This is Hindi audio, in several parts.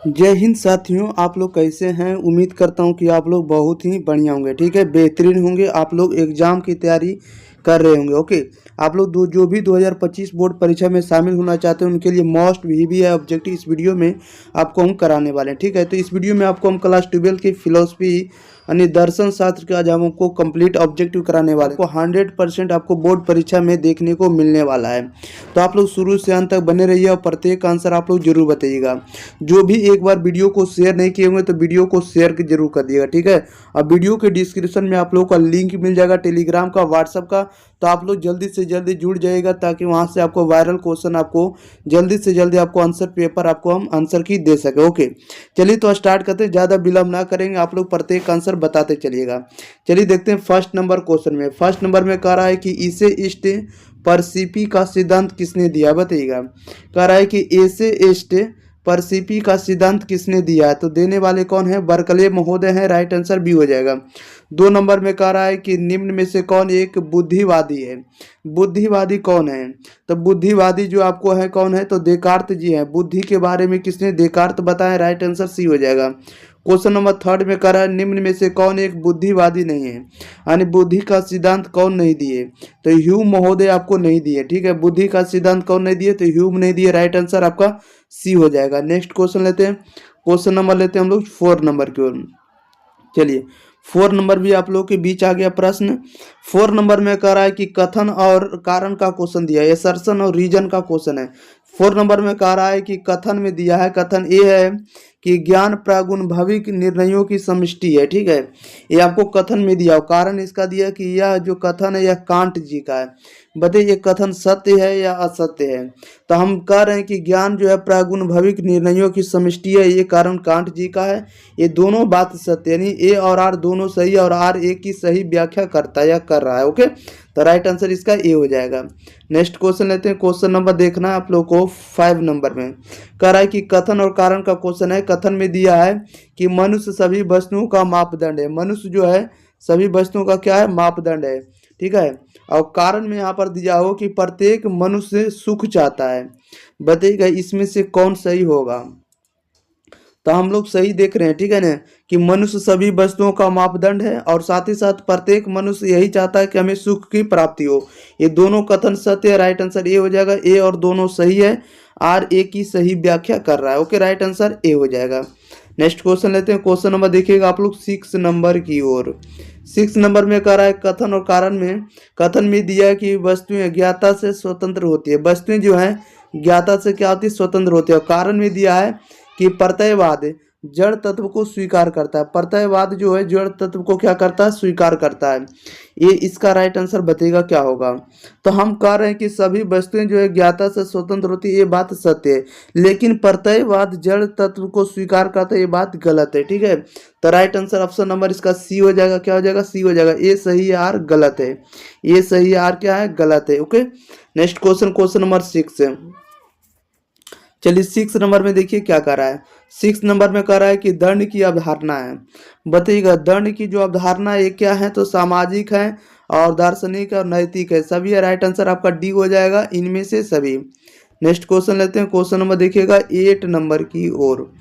जय हिंद साथियों, आप लोग कैसे हैं। उम्मीद करता हूं कि आप लोग बहुत ही बढ़िया होंगे। ठीक है, बेहतरीन होंगे। आप लोग एग्ज़ाम की तैयारी कर रहे होंगे। ओके, आप लोग जो भी 2025 बोर्ड परीक्षा में शामिल होना चाहते हैं उनके लिए मोस्ट वीवी है ऑब्जेक्टिव इस वीडियो में आपको हम कराने वाले हैं। ठीक है, तो इस वीडियो में आपको हम क्लास 12 की फिलोसफी यानी दर्शन शास्त्र के आज हम आपको कंप्लीट ऑब्जेक्टिव कराने वाले हैं। आपको 100% आपको बोर्ड परीक्षा में देखने को मिलने वाला है। तो आप लोग शुरू से अंत तक बने रहिए और प्रत्येक आंसर आप लोग जरूर बताइएगा। जो भी एक बार वीडियो को शेयर नहीं किए होंगे तो वीडियो को शेयर जरूर कर दिएगा। ठीक है, अब वीडियो के डिस्क्रिप्शन में आप लोगों का लिंक मिल जाएगा टेलीग्राम का, व्हाट्सएप का। तो आप लोग जल्दी से जल्दी जुड़ जाइएगा ताकि वहां से आपको वायरल क्वेश्चन आपको जल्दी से जल्दी आपको आंसर पेपर आपको हम आंसर की दे सके। ओके, चलिए तो स्टार्ट करते हैं, ज़्यादा विलम्ब ना करेंगे। आप लोग प्रत्येक आंसर बताते चलिएगा। चलिए देखते हैं फर्स्ट नंबर क्वेश्चन में। फर्स्ट नंबर में कह रहा है कि इसे इष्ट परसिपी का सिद्धांत किसने दिया, बताइएगा। कह रहा है कि एसे इष्ट परसिपी का सिद्धांत किसने दिया है, तो देने वाले कौन है, बर्कले महोदय हैं। राइट आंसर बी हो जाएगा। 2 नंबर में कह रहा है कि निम्न में से कौन एक बुद्धिवादी है। बुद्धिवादी कौन है, तो बुद्धिवादी जो आपको है कौन है, तो देकार्त जी हैं। बुद्धि के बारे में किसने, देकार्त बताया। राइट आंसर सी हो जाएगा। क्वेश्चन नंबर 3 में कह रहा है निम्न में से कौन एक बुद्धिवादी नहीं है, यानी बुद्धि का सिद्धांत कौन नहीं दिए, तो ह्यूम महोदय आपको नहीं दिए। ठीक है, बुद्धि का सिद्धांत कौन नहीं दिए, तो ह्यूम नहीं दिए। राइट आंसर आपका सी हो जाएगा। नेक्स्ट क्वेश्चन लेते हैं। क्वेश्चन नंबर लेते हैं हम लोग 4 नंबर की ओर। चलिए 4 नंबर भी आप लोगों के बीच आ गया प्रश्न। 4 नंबर में कह रहा है कि कथन और कारण का क्वेश्चन दिया है, असर्शन और रीजन का क्वेश्चन है। 4 नंबर में कह रहा है कि कथन में दिया है, कथन ए है कि ज्ञान प्रागुण भविक निर्णयों की समष्टि है। ठीक है, ये आपको कथन में दिया हो। कारण इसका दिया कि यह जो कथन है यह कांट जी का है। बताइए ये कथन सत्य है या असत्य है। तो हम कह रहे हैं कि ज्ञान जो है प्रागुण भविक निर्णयों की समष्टि है, ये कारण कांट जी का है। ये दोनों बात सत्य, यानी ए और आर दोनों सही और आर ए की सही व्याख्या करता है या कर रहा है। ओके, तो राइट आंसर इसका ए हो जाएगा। नेक्स्ट क्वेश्चन लेते हैं। क्वेश्चन नंबर देखना है आप लोग को 5 नंबर में। कह रहा है कि कथन और कारण का क्वेश्चन है। कथन में दिया है कि मनुष्य सभी वस्तुओं का मापदंड है। मनुष्य जो है सभी वस्तुओं का क्या है, मापदंड है। ठीक है, और कारण में यहाँ पर दिया हो कि प्रत्येक मनुष्य सुख चाहता है। बताइएगा इसमें से कौन सही होगा। तो हम लोग सही देख रहे हैं। ठीक है ना, कि मनुष्य सभी वस्तुओं का मापदंड है और साथ ही साथ प्रत्येक मनुष्य यही चाहता है कि हमें सुख की प्राप्ति हो। ये दोनों कथन सत्य है। राइट आंसर ए हो जाएगा। ए और दोनों सही है, आर ए की सही व्याख्या कर रहा है। ओके, राइट आंसर ए हो जाएगा। नेक्स्ट क्वेश्चन लेते हैं। क्वेश्चन नंबर देखिएगा आप लोग 6 नंबर की ओर। 6 नंबर में कह रहा है कथन और कारण में। कथन में दिया है कि वस्तुएं ज्ञाता से स्वतंत्र होती है। वस्तुएं जो है ज्ञाता से क्या होती है, स्वतंत्र होती है। और कारण में दिया है कि प्रत्ययवाद जड़ तत्व को स्वीकार करता है। प्रत्ययवाद जो है जड़ तत्व को क्या करता है, स्वीकार करता है। ये इसका राइट आंसर बताइएगा क्या होगा। तो हम कह रहे हैं कि सभी वस्तुएं जो है ज्ञाता से स्वतंत्र होती है, ये बात सत्य है। लेकिन प्रत्ययवाद जड़ तत्व को स्वीकार करता है, ये बात गलत है। ठीक है, तो राइट आंसर ऑप्शन नंबर इसका सी हो जाएगा। क्या हो जाएगा, सी हो जाएगा। ए सही है, आर गलत है। ये सही है, आर क्या है, गलत है। Okay, next question, question number 6 है। चलिए 6 नंबर में देखिए क्या कर रहा है। 6 नंबर में कह रहा है कि दंड की अवधारणा है। बताइएगा दंड की जो अवधारणा है क्या है, तो सामाजिक है और दार्शनिक और नैतिक है। सभी है। राइट आंसर आपका डी हो जाएगा, इनमें से सभी। नेक्स्ट क्वेश्चन लेते हैं। क्वेश्चन नंबर देखिएगा 8 नंबर की ओर।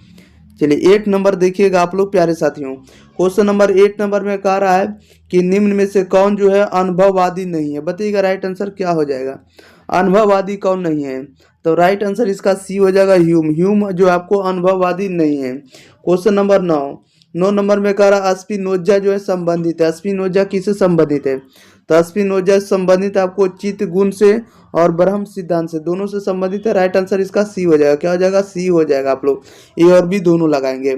चलिए 8 नंबर देखिएगा आप लोग प्यारे साथियों। क्वेश्चन नंबर 8 नंबर में कह रहा है कि निम्न में से कौन जो है अनुभववादी नहीं है। बताइएगा राइट आंसर क्या हो जाएगा, अनुभववादी कौन नहीं है। तो राइट आंसर इसका सी हो जाएगा, ह्यूम। ह्यूम जो आपको अनुभववादी नहीं है। क्वेश्चन नंबर 9 नंबर में कह रहा स्पिनोजा जो है संबंधित है। स्पिनोजा किससे संबंधित है, तो स्पिनोजा संबंधित आपको चित्त गुण से और ब्रह्म सिद्धांत से, दोनों से संबंधित है। राइट आंसर इसका सी हो जाएगा। क्या हो जाएगा, सी हो जाएगा। आप लोग ए और बी दोनों लगाएंगे।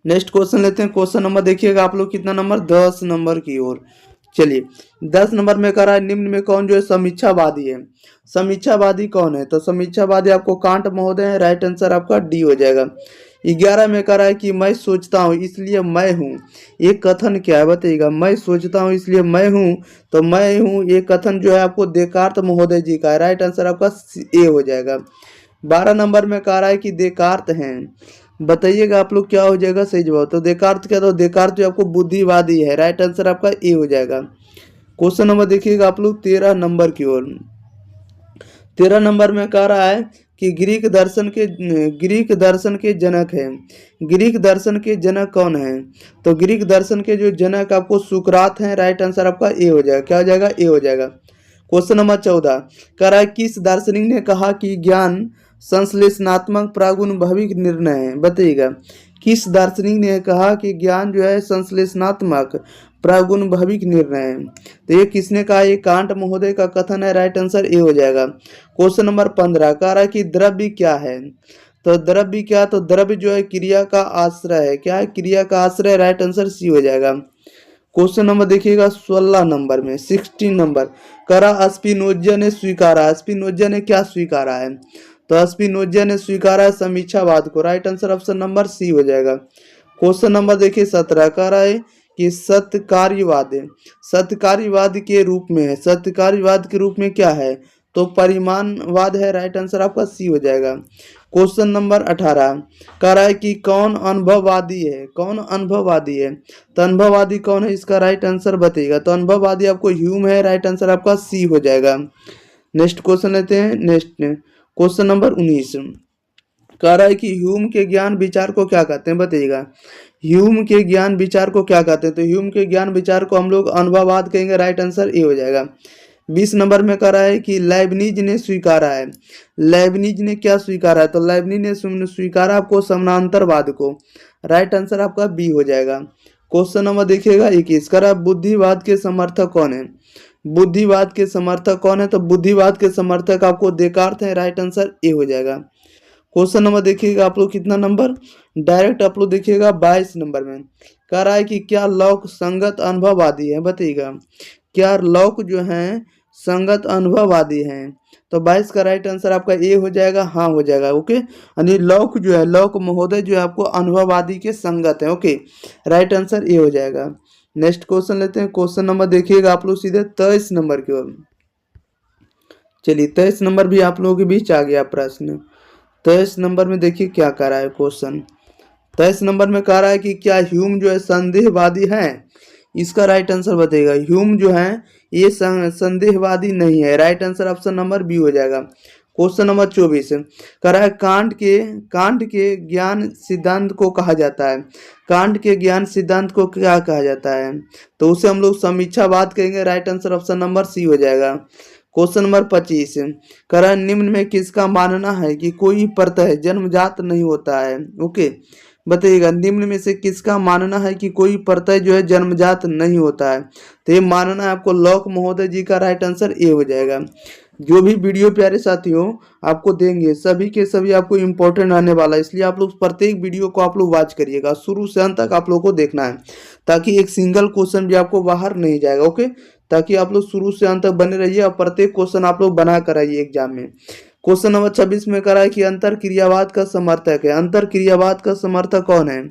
नेक्स्ट क्वेश्चन लेते हैं। क्वेश्चन नंबर देखिएगा आप लोग कितना नंबर, 10 नंबर की ओर। चलिए 10 नंबर में कह रहा है निम्न में कौन जो है समीक्षावादी है। समीक्षावादी कौन है, तो समीक्षावादी आपको कांट महोदय है। राइट आंसर आपका डी हो जाएगा। 11 में कह रहा है कि मैं सोचता हूँ इसलिए मैं हूँ। ये कथन क्या है बताइएगा, मैं सोचता हूँ इसलिए मैं हूँ, तो मैं हूँ ये कथन जो है आपको देकार्त महोदय जी का है। राइट आंसर आपका ए हो जाएगा। 12 नंबर में कह रहा है कि देकार्त हैं। बताइएगा आप लोग क्या हो जाएगा सही जवाब, तो देकार्त क्या, तो देकार्त जो आपको बुद्धिवादी है। राइट आंसर आपका ए हो जाएगा। क्वेश्चन नंबर देखिएगा आप लोग 13 नंबर की ओर। 13 नंबर में कह रहा है कि ग्रीक दर्शन के जनक हैं। ग्रीक दर्शन के जनक कौन है? तो ग्रीक दर्शन के जो जनक आपको सुकरात हैं। राइट आंसर आपका ए हो जाएगा। क्या हो जाएगा? ए हो जाएगा। क्वेश्चन नंबर 14 कह रहा है किस दार्शनिक ने कहा कि ज्ञान संश्लेषणात्मक प्रागुनभविक निर्णय है? बताइएगा, किस दार्शनिक ने कहा कि ज्ञान जो है संश्लेषणात्मक प्रागुनभविक निर्णय है? तो ये किसने कहा? ये कांट महोदय का कथन है। राइट आंसर ए हो जाएगा। क्वेश्चन नंबर 15 कह रहा है कि द्रव्य क्या है? तो द्रव्य क्या? तो द्रव्य जो है क्रिया का आश्रय है। क्या है? क्रिया का आश्रय। राइट आंसर सी हो जाएगा। क्वेश्चन नंबर देखिएगा 16 नंबर में 16 नंबर करा स्पिनोजा ने स्वीकारा। स्पिनोजा ने क्या स्वीकारा है? तो स्पिनोजा ने स्वीकारा है समीक्षावाद को। Right answer option number C हो जाएगा। क्वेश्चन नंबर देखिए 17 कह रहा है कि सत्यकार्यवाद के रूप में है। सत्यकार्यवाद के रूप में क्या है? तो परिमाणवाद है। राइट आंसर आपका सी हो जाएगा। क्वेश्चन नंबर 18 कह रहा है कि कौन अनुभववादी है? कौन अनुभववादी है? तो अनुभववादी कौन है? इसका राइट आंसर बताइएगा। तो अनुभववादी आपको ह्यूम है। राइट आंसर आपका सी हो जाएगा। नेक्स्ट क्वेश्चन लेते हैं। नेक्स्ट क्वेश्चन नंबर 19 कह रहा है कि ह्यूम के ज्ञान विचार को क्या कहते हैं? बताइएगा, ह्यूम के ज्ञान विचार को क्या कहते हैं? तो ह्यूम के ज्ञान विचार को हम लोग अनुभववाद कहेंगे। राइट आंसर ए हो जाएगा। 20 नंबर में कह रहा है कि लेबनीज ने स्वीकारा है। लेबनीज ने क्या स्वीकारा है? तो लेबनीज ने स्वीकारा आपको समानांतरवाद को। राइट आंसर आपका बी हो जाएगा। क्वेश्चन नंबर देखिएगा 21 कह रहा है बुद्धिवाद के समर्थक कौन है? बुद्धिवाद के समर्थक कौन है? तो बुद्धिवाद के समर्थक आपको देकार्त है। राइट आंसर ए हो जाएगा। क्वेश्चन नंबर देखिएगा आप लोग कितना नंबर डायरेक्ट आप लोग देखिएगा 22 नंबर में कह रहा है कि क्या लॉक संगत अनुभववादी है? बताइएगा, क्या लॉक जो है संगत अनुभववादी हैं? तो 22 का राइट आंसर आपका ए हो जाएगा। हाँ हो जाएगा। ओके, यानी लॉक जो है, लॉक महोदय जो है आपको अनुभववादी के संगत है। ओके, राइट आंसर ए हो जाएगा। नेक्स्ट क्वेश्चन लेते हैं। क्वेश्चन नंबर देखिएगा आप लोग सीधे 23 नंबर की ओर। चलिए 23 नंबर भी आप लोगों के बीच आ गया प्रश्न। 23 नंबर में देखिए क्या कह रहा है क्वेश्चन। 23 नंबर में कह रहा है कि क्या ह्यूम जो है संदेहवादी है? इसका राइट आंसर बताइएगा। ह्यूम जो है ये संदेहवादी नहीं है। Right answer option number B हो जाएगा। क्वेश्चन नंबर 24 कह रहा है कांट के ज्ञान सिद्धांत को कहा जाता है। कांट के ज्ञान सिद्धांत को क्या कहा जाता है? तो उसे हम लोग समीक्षावाद कहेंगे। Right answer option number C हो जाएगा। क्वेश्चन नंबर 25 कह रहा है निम्न में किसका मानना है कि कोई प्रत्यय जन्मजात नहीं होता है? ओके, बताइएगा निम्न में से किसका मानना है कि कोई प्रत्यय जो है जन्मजात नहीं होता है? तो ये मानना है आपको लॉक महोदय जी का। राइट आंसर ए हो जाएगा। जो भी वीडियो प्यारे साथियों आपको देंगे सभी के सभी आपको इम्पोर्टेंट आने वाला है, इसलिए आप लोग प्रत्येक वीडियो को आप लोग वॉच करिएगा। शुरू से अंत तक आप लोग को देखना है ताकि एक सिंगल क्वेश्चन भी आपको बाहर नहीं जाएगा। ओके, ताकि आप लोग शुरू से अंत तक बने रहिए और प्रत्येक क्वेश्चन आप लोग बना कर आइए एग्जाम में। क्वेश्चन नंबर 26 में कह रहा है कि अंतर क्रियावाद का समर्थक है। अंतर क्रियावाद का समर्थक कौन है?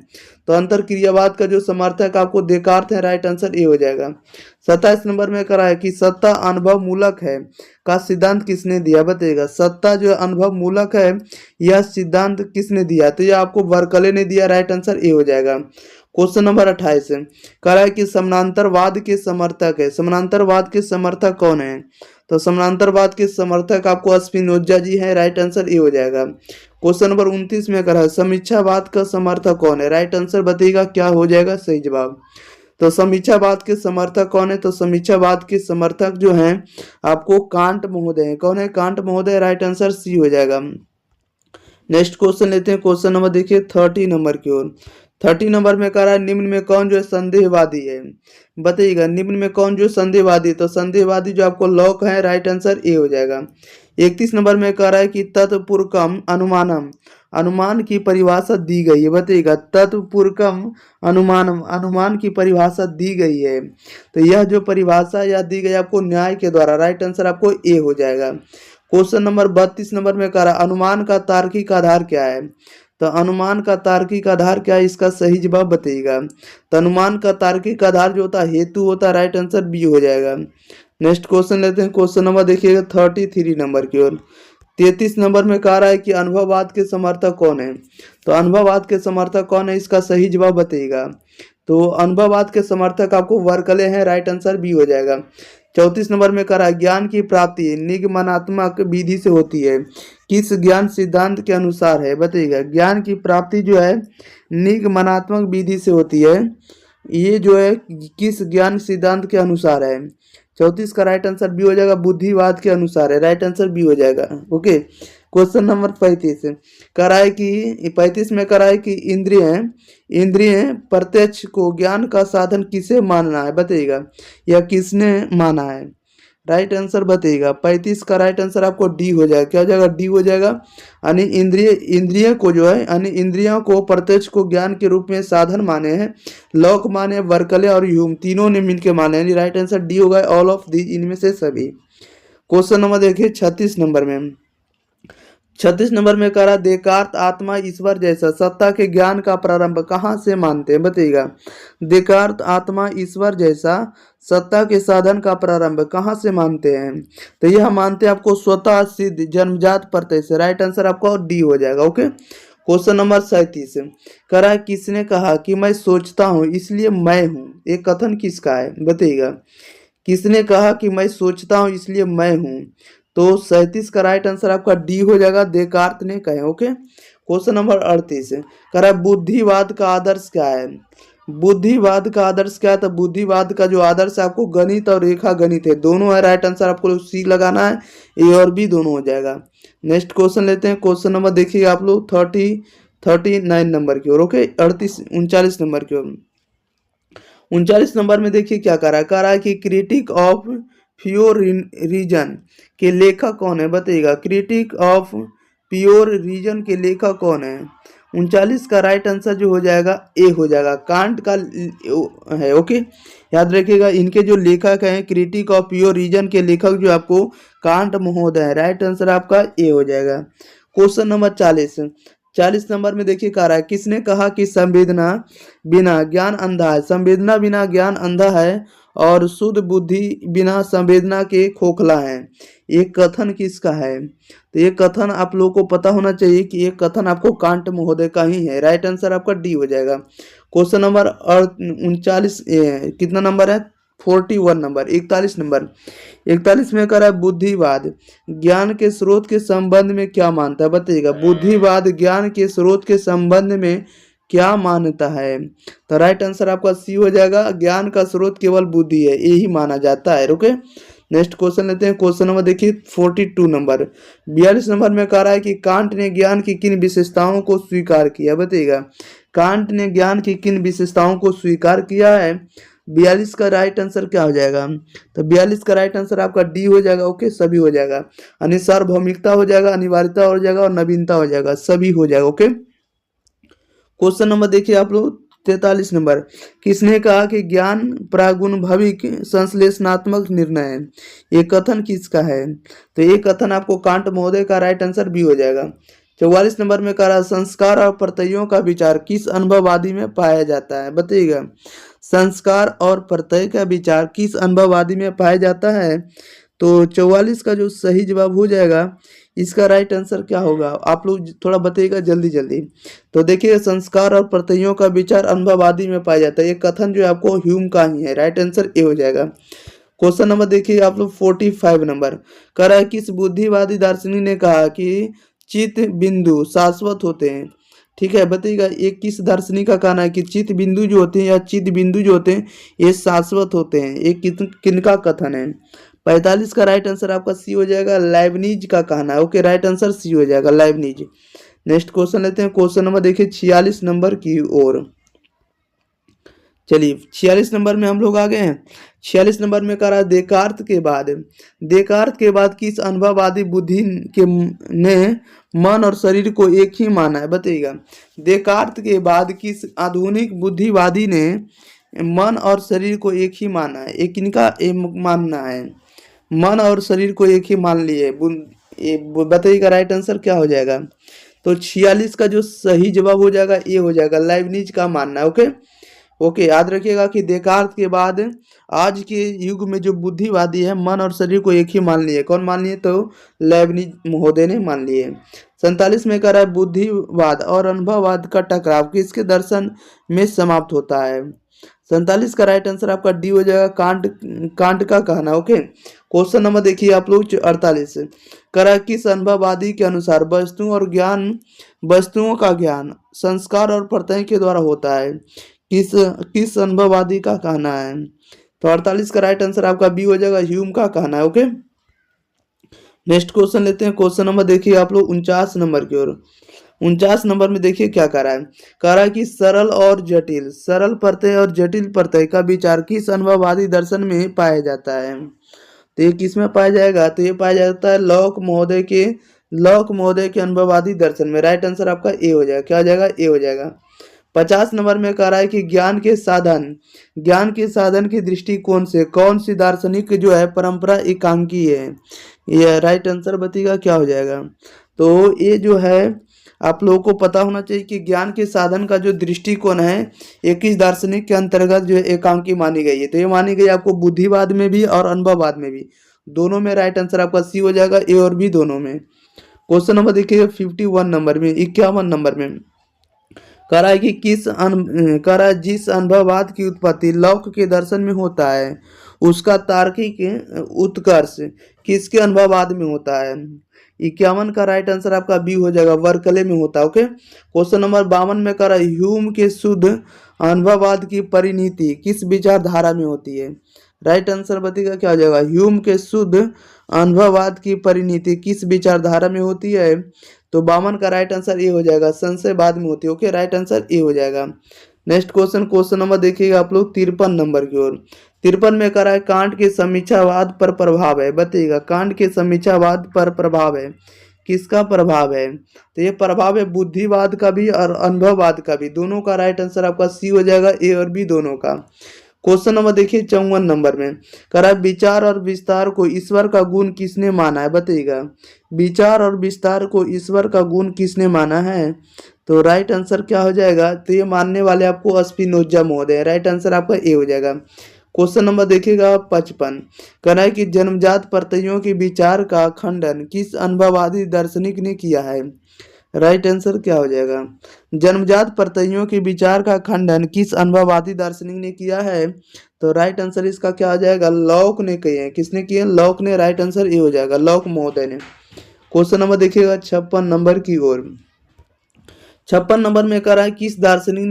तो अंतर क्रियावाद का जो समर्थक आपको देकार्त है। राइट आंसर ए हो जाएगा। 27 नंबर में कह रहा है कि सत्ता अनुभव मूलक है का सिद्धांत किसने दिया? बताइएगा, सत्ता जो अनुभव मूलक है यह सिद्धांत किसने दिया? तो यह आपको बर्कले ने दिया। राइट आंसर ए हो जाएगा। क्वेश्चन नंबर 28 कह रहा है कि समानांतरवाद के समर्थक है। समानांतरवाद के समर्थक कौन है? तो समानांतरवाद के समर्थक आपको स्पिनोजा जी है। राइट आंसर ए हो जाएगा। क्वेश्चन नंबर 29 में कह रहा है समीक्षावाद का समर्थक कौन है? राइट आंसर बताइएगा क्या हो जाएगा सही जवाब। तो समीक्षावाद के समर्थक कौन है? तो समीक्षावाद के समर्थक जो हैं आपको कांट महोदय है। कौन है? कांट महोदय। राइट आंसर सी हो जाएगा। नेक्स्ट क्वेश्चन लेते हैं। क्वेश्चन नंबर देखिए 30 नंबर की ओर। 30 नंबर में कह रहा है निम्न में कौन जो है संदेहवादी है? बताइएगा निम्न में कौन जो संदेहवादी है? तो संदेहवादी जो आपको लॉक है। राइट आंसर ए हो जाएगा। 31 नंबर में कह रहा है कि तत्पूर्वकम अनुमानम अनुमान की परिभाषा दी गई है। बताइएगा तत्पूर्वकम अनुमानम अनुमान की परिभाषा दी गई है। तो यह जो परिभाषा यह दी गई आपको न्याय के द्वारा। राइट आंसर आपको ए हो जाएगा। क्वेश्चन नंबर 32 नंबर में कह रहा है अनुमान का तार्किक आधार क्या है? तो अनुमान का तार्किक आधार क्या है? इसका सही जवाब बताइएगा। तो अनुमान का तार्किक आधार जो होता है हेतु होता है। राइट आंसर बी हो जाएगा। नेक्स्ट क्वेश्चन लेते हैं। क्वेश्चन नंबर देखिएगा 33 नंबर की ओर। 33 नंबर में कह रहा है कि अनुभववाद के समर्थक कौन है? तो अनुभववाद के समर्थक कौन है? इसका सही जवाब बताइएगा। तो अनुभववाद के समर्थक आपको बर्कले हैं। राइट आंसर बी हो जाएगा। 34 नंबर में करा ज्ञान की प्राप्ति निगमनात्मक विधि से होती है, किस ज्ञान सिद्धांत के अनुसार है बताइएगा। ज्ञान की प्राप्ति जो है निगमनात्मक विधि से होती है, ये जो है किस ज्ञान सिद्धांत के अनुसार है। 34 का राइट आंसर बी हो जाएगा, बुद्धिवाद के अनुसार है, राइट आंसर बी हो जाएगा। ओके, क्वेश्चन नंबर 35 कराए कि 35 में कराए कि इंद्रिय प्रत्यक्ष को ज्ञान का साधन किसे मानना है बताइएगा, या किसने माना है, राइट आंसर बताइएगा। 35 का राइट आंसर आपको डी हो जाएगा, क्या हो जाएगा, डी हो जाएगा। यानी इंद्रिय को जो है यानी इंद्रियों को प्रत्यक्ष को ज्ञान के रूप में साधन माने हैं, लॉक माने, बर्कले और ह्यूम तीनों ने मिलकर माने, यानी राइट आंसर डी होगा, ऑल ऑफ दी, इनमें से सभी। क्वेश्चन नंबर देखिए 36 नंबर में, 36 नंबर में करा देकार्त आत्मा ईश्वर जैसा सत्ता के ज्ञान का प्रारंभ कहाँ से मानते हैं बताइएगा। देकार्त आत्मा ईश्वर जैसा सत्ता के साधन का प्रारंभ कहाँ से मानते हैं, तो यह मानते हैं आपको स्वतः सिद्ध जन्मजात प्रत्यय से, राइट आंसर आपको डी हो जाएगा। ओके, क्वेश्चन नंबर 37 करा किसने कहा कि मैं सोचता हूँ इसलिए मैं हूँ, एक कथन किसका है बताइएगा। किसने कहा कि मैं सोचता हूँ इसलिए मैं हूँ, तो 37 का राइट आंसर आपका डी हो जाएगा, देकार्त ने कहे। ओके, क्वेश्चन नंबर 38 करा बुद्धिवाद का आदर्श क्या है। बुद्धिवाद का आदर्श क्या है, तो बुद्धिवाद का जो आदर्श है आपको गणित और रेखा गणित है, दोनों है, राइट आंसर आपको सी लगाना है, ए और बी दोनों हो जाएगा। नेक्स्ट क्वेश्चन लेते हैं, क्वेश्चन नंबर देखिए आप लोग 39 नंबर की ओर। ओके, 39 नंबर की ओर। 39 नंबर में देखिए क्या कह रहा है कि क्रिटिक ऑफ प्योर रीजन के लेखक कौन है बताइएगा। क्रिटिक ऑफ प्योर रीजन के लेखक कौन है। 39 का राइट आंसर जो हो जाएगा ए हो जाएगा, कांट का है। ओके, याद रखिएगा इनके जो लेखक हैं क्रिटिक ऑफ प्योर रीजन के लेखक जो आपको कांट महोदय है, राइट आंसर आपका ए हो जाएगा। क्वेश्चन नंबर 40 नंबर में देखिए कह रहा है किसने कहा कि संवेदना बिना ज्ञान अंधा है। संवेदना बिना ज्ञान अंधा है और शुद्ध बुद्धि बिना संवेदना के खोखला है, ये कथन किसका है। तो ये कथन आप लोगों को पता होना चाहिए कि ये कथन आपको कांट महोदय का ही है, राइट आंसर आपका डी हो जाएगा। क्वेश्चन नंबर 39 कितना नंबर है, 41 नंबर, 41 नंबर। 41 में करा बुद्धिवाद ज्ञान के स्रोत के संबंध में क्या मानता है बताइएगा। बुद्धिवाद ज्ञान के स्रोत के संबंध में क्या मानता है, तो राइट आंसर आपका सी हो जाएगा, ज्ञान का स्रोत केवल बुद्धि है, यही माना जाता है। ओके, नेक्स्ट क्वेश्चन लेते हैं, क्वेश्चन नंबर देखिए 42 नंबर। 42 नंबर में कह रहा है कि कांट ने ज्ञान की किन विशेषताओं को स्वीकार किया बताइएगा। कांट ने ज्ञान की किन विशेषताओं को स्वीकार किया है। 42 का राइट आंसर क्या हो जाएगा, तो 42 का राइट आंसर आपका डी हो जाएगा। ओके, सभी हो जाएगा, सार्वभौमिकता हो जाएगा, अनिवार्यता हो जाएगा और नवीनता हो जाएगा, सभी हो जाएगा। ओके, क्वेश्चन नंबर देखिए आप लोग 43 नंबर। किसने कहा कि ज्ञान प्रागुणभविक संश्लेषणात्मक निर्णय है, ये कथन किसका है, तो ये कथन आपको कांट महोदय का, राइट आंसर बी हो जाएगा। 44 नंबर में कहा संस्कार और प्रत्ययों का विचार किस अनुभववादी में पाया जाता है बताइएगा। संस्कार और प्रत्यय का विचार किस अनुभववादी में पाया जाता है, तो 44 का जो सही जवाब हो जाएगा, इसका राइट आंसर क्या होगा आप लोग थोड़ा बताइएगा जल्दी जल्दी। तो देखिए संस्कार और प्रत्ययों का विचार अनुभववादी में पाया जाता है, ये कथन जो है आपको ह्यूम का ही है, राइट आंसर ए हो जाएगा। क्वेश्चन नंबर देखिए आप लोग 45 नंबर। कह रहा है किस बुद्धिवादी दार्शनिक ने कहा कि चित्त बिंदु शाश्वत होते हैं, ठीक है बताइएगा। एक किस दार्शनिक का कहना है कि चित्त बिंदु जो होते हैं या चित्त बिंदु जो होते हैं ये शाश्वत होते हैं, ये किनका कथन है। 45 का राइट आंसर आपका सी हो जाएगा, लाइबनिज का कहना है। ओके, राइट आंसर सी हो जाएगा, लाइबनिज। नेक्स्ट क्वेश्चन लेते हैं, क्वेश्चन नंबर देखिए 46 नंबर की ओर। चलिए 46 नंबर में हम लोग आ गए हैं। 46 नंबर में कह रहा है देकार्त के बाद किस अनुभववादी बुद्धि के ने मन और शरीर को एक ही माना है बताइएगा। देकार्त के बाद किस आधुनिक बुद्धिवादी ने मन और शरीर को एक ही माना है, एक इनका मानना है, मन और शरीर को एक ही मान लिए बताइएगा, राइट आंसर क्या हो जाएगा। तो 46 का जो सही जवाब हो जाएगा ये हो जाएगा, लाइबनिज का मानना है। ओके ओके, याद रखिएगा कि देकार्त के बाद आज के युग में जो बुद्धिवादी है मन और शरीर को एक ही मान लिए, कौन मान लिए, तो लाइबनिज महोदय ने मान लिए। 47 में कह रहा है बुद्धिवाद और अनुभववाद का टकराव किसके दर्शन में समाप्त होता है। 47 का राइट आंसर आपका डी हो जाएगा, कांट कांट का कहना। ओके, क्वेश्चन नंबर देखिए आप लोग 48 करा, किस अनुभववादी के अनुसार वस्तुओं का ज्ञान संस्कार और प्रत्यय के द्वारा होता है? किस किस अनुभववादी का कहना है? तो 48 का राइट आंसर आपका बी हो जाएगा, ह्यूम का कहना है। ओके, नेक्स्ट क्वेश्चन लेते हैं। क्वेश्चन नंबर देखिए आप लोग 49 नंबर की ओर। 49 नंबर में देखिए क्या कह रहा है। कह रहा है कि सरल प्रत्यय और जटिल प्रत्यय का विचार किस अनुभववादी दर्शन में पाया जाता है? तो ये किस में पाया जाएगा? तो ये पाया जाता है लॉक महोदय के अनुभववादी दर्शन में। राइट आंसर आपका ए हो जाएगा। क्या हो जाएगा? ए हो जाएगा। 50 नंबर में कह रहा है कि ज्ञान के साधन के दृष्टिकोण से कौन सी दार्शनिक जो है परंपरा एकांकी है? ये राइट आंसर बताइएगा क्या हो जाएगा। तो ये जो है आप लोगों को पता होना चाहिए कि ज्ञान के साधन का जो दृष्टिकोण है ये किस दार्शनिक के अंतर्गत जो है एकांकी मानी गई है? तो ये मानी गई आपको बुद्धिवाद में भी और अनुभववाद में भी, दोनों में। राइट आंसर आपका सी हो जाएगा, ए और बी दोनों में। क्वेश्चन नंबर देखिए 51 नंबर में, 51 नंबर में कह रहा है कि कह रहा है जिस अनुभववाद की उत्पत्ति लौक के दर्शन में होता है उसका तार्किक उत्कर्ष किसके अनुभववाद में होता है? 51 का राइट आंसर आपका बी हो जाएगा, वर्कले में होता है। ओके, क्वेश्चन नंबर 52 में कह रहा है ह्यूम के शुद्ध अनुभववाद की परिणति किस विचारधारा में होती है? राइट आंसर बताइएगा क्या हो जाएगा। ह्यूम के शुद्ध अनुभववाद की परिणति किस विचारधारा में होती है? तो 52 का राइट आंसर ए हो जाएगा, संशयवाद में होती है। ओके, राइट आंसर ए हो जाएगा। नेक्स्ट क्वेश्चन नंबर देखिएगा आप लोग 53 नंबर की ओर। 53 में कह रहा है कांट के समीक्षावाद पर प्रभाव है। बताइएगा, कांट के समीक्षावाद पर प्रभाव है, किसका प्रभाव है? तो ये प्रभाव है बुद्धिवाद का भी और अनुभववाद का भी, दोनों का। राइट आंसर आपका सी हो जाएगा, ए और बी दोनों का। क्वेश्चन नंबर देखिए 54 नंबर में कह रहा है विचार और विस्तार को ईश्वर का गुण किसने माना है? बताइएगा, विचार और विस्तार को ईश्वर का गुण किसने माना है? तो राइट आंसर क्या हो जाएगा? तो ये मानने वाले आपको स्पिनोजा महोदय। राइट आंसर आपका ए हो जाएगा। क्वेश्चन नंबर देखिएगा 55 कह रहा है कि जन्मजात प्रत्ययों के विचार का खंडन किस अनुभववादी दार्शनिक ने किया है? राइट आंसर क्या हो जाएगा? जन्मजात प्रत्ययों के विचार का खंडन किस अनुभववादी दार्शनिक ने किया है? तो राइट आंसर इसका क्या हो जाएगा? लॉक ने किए हैं। किसने किए? लॉक ने। राइट आंसर ए हो जाएगा, लॉक महोदय ने। क्वेश्चन नंबर देखिएगा 56 नंबर की ओर। 56 नंबर में कह रहा है किस दार्शनिक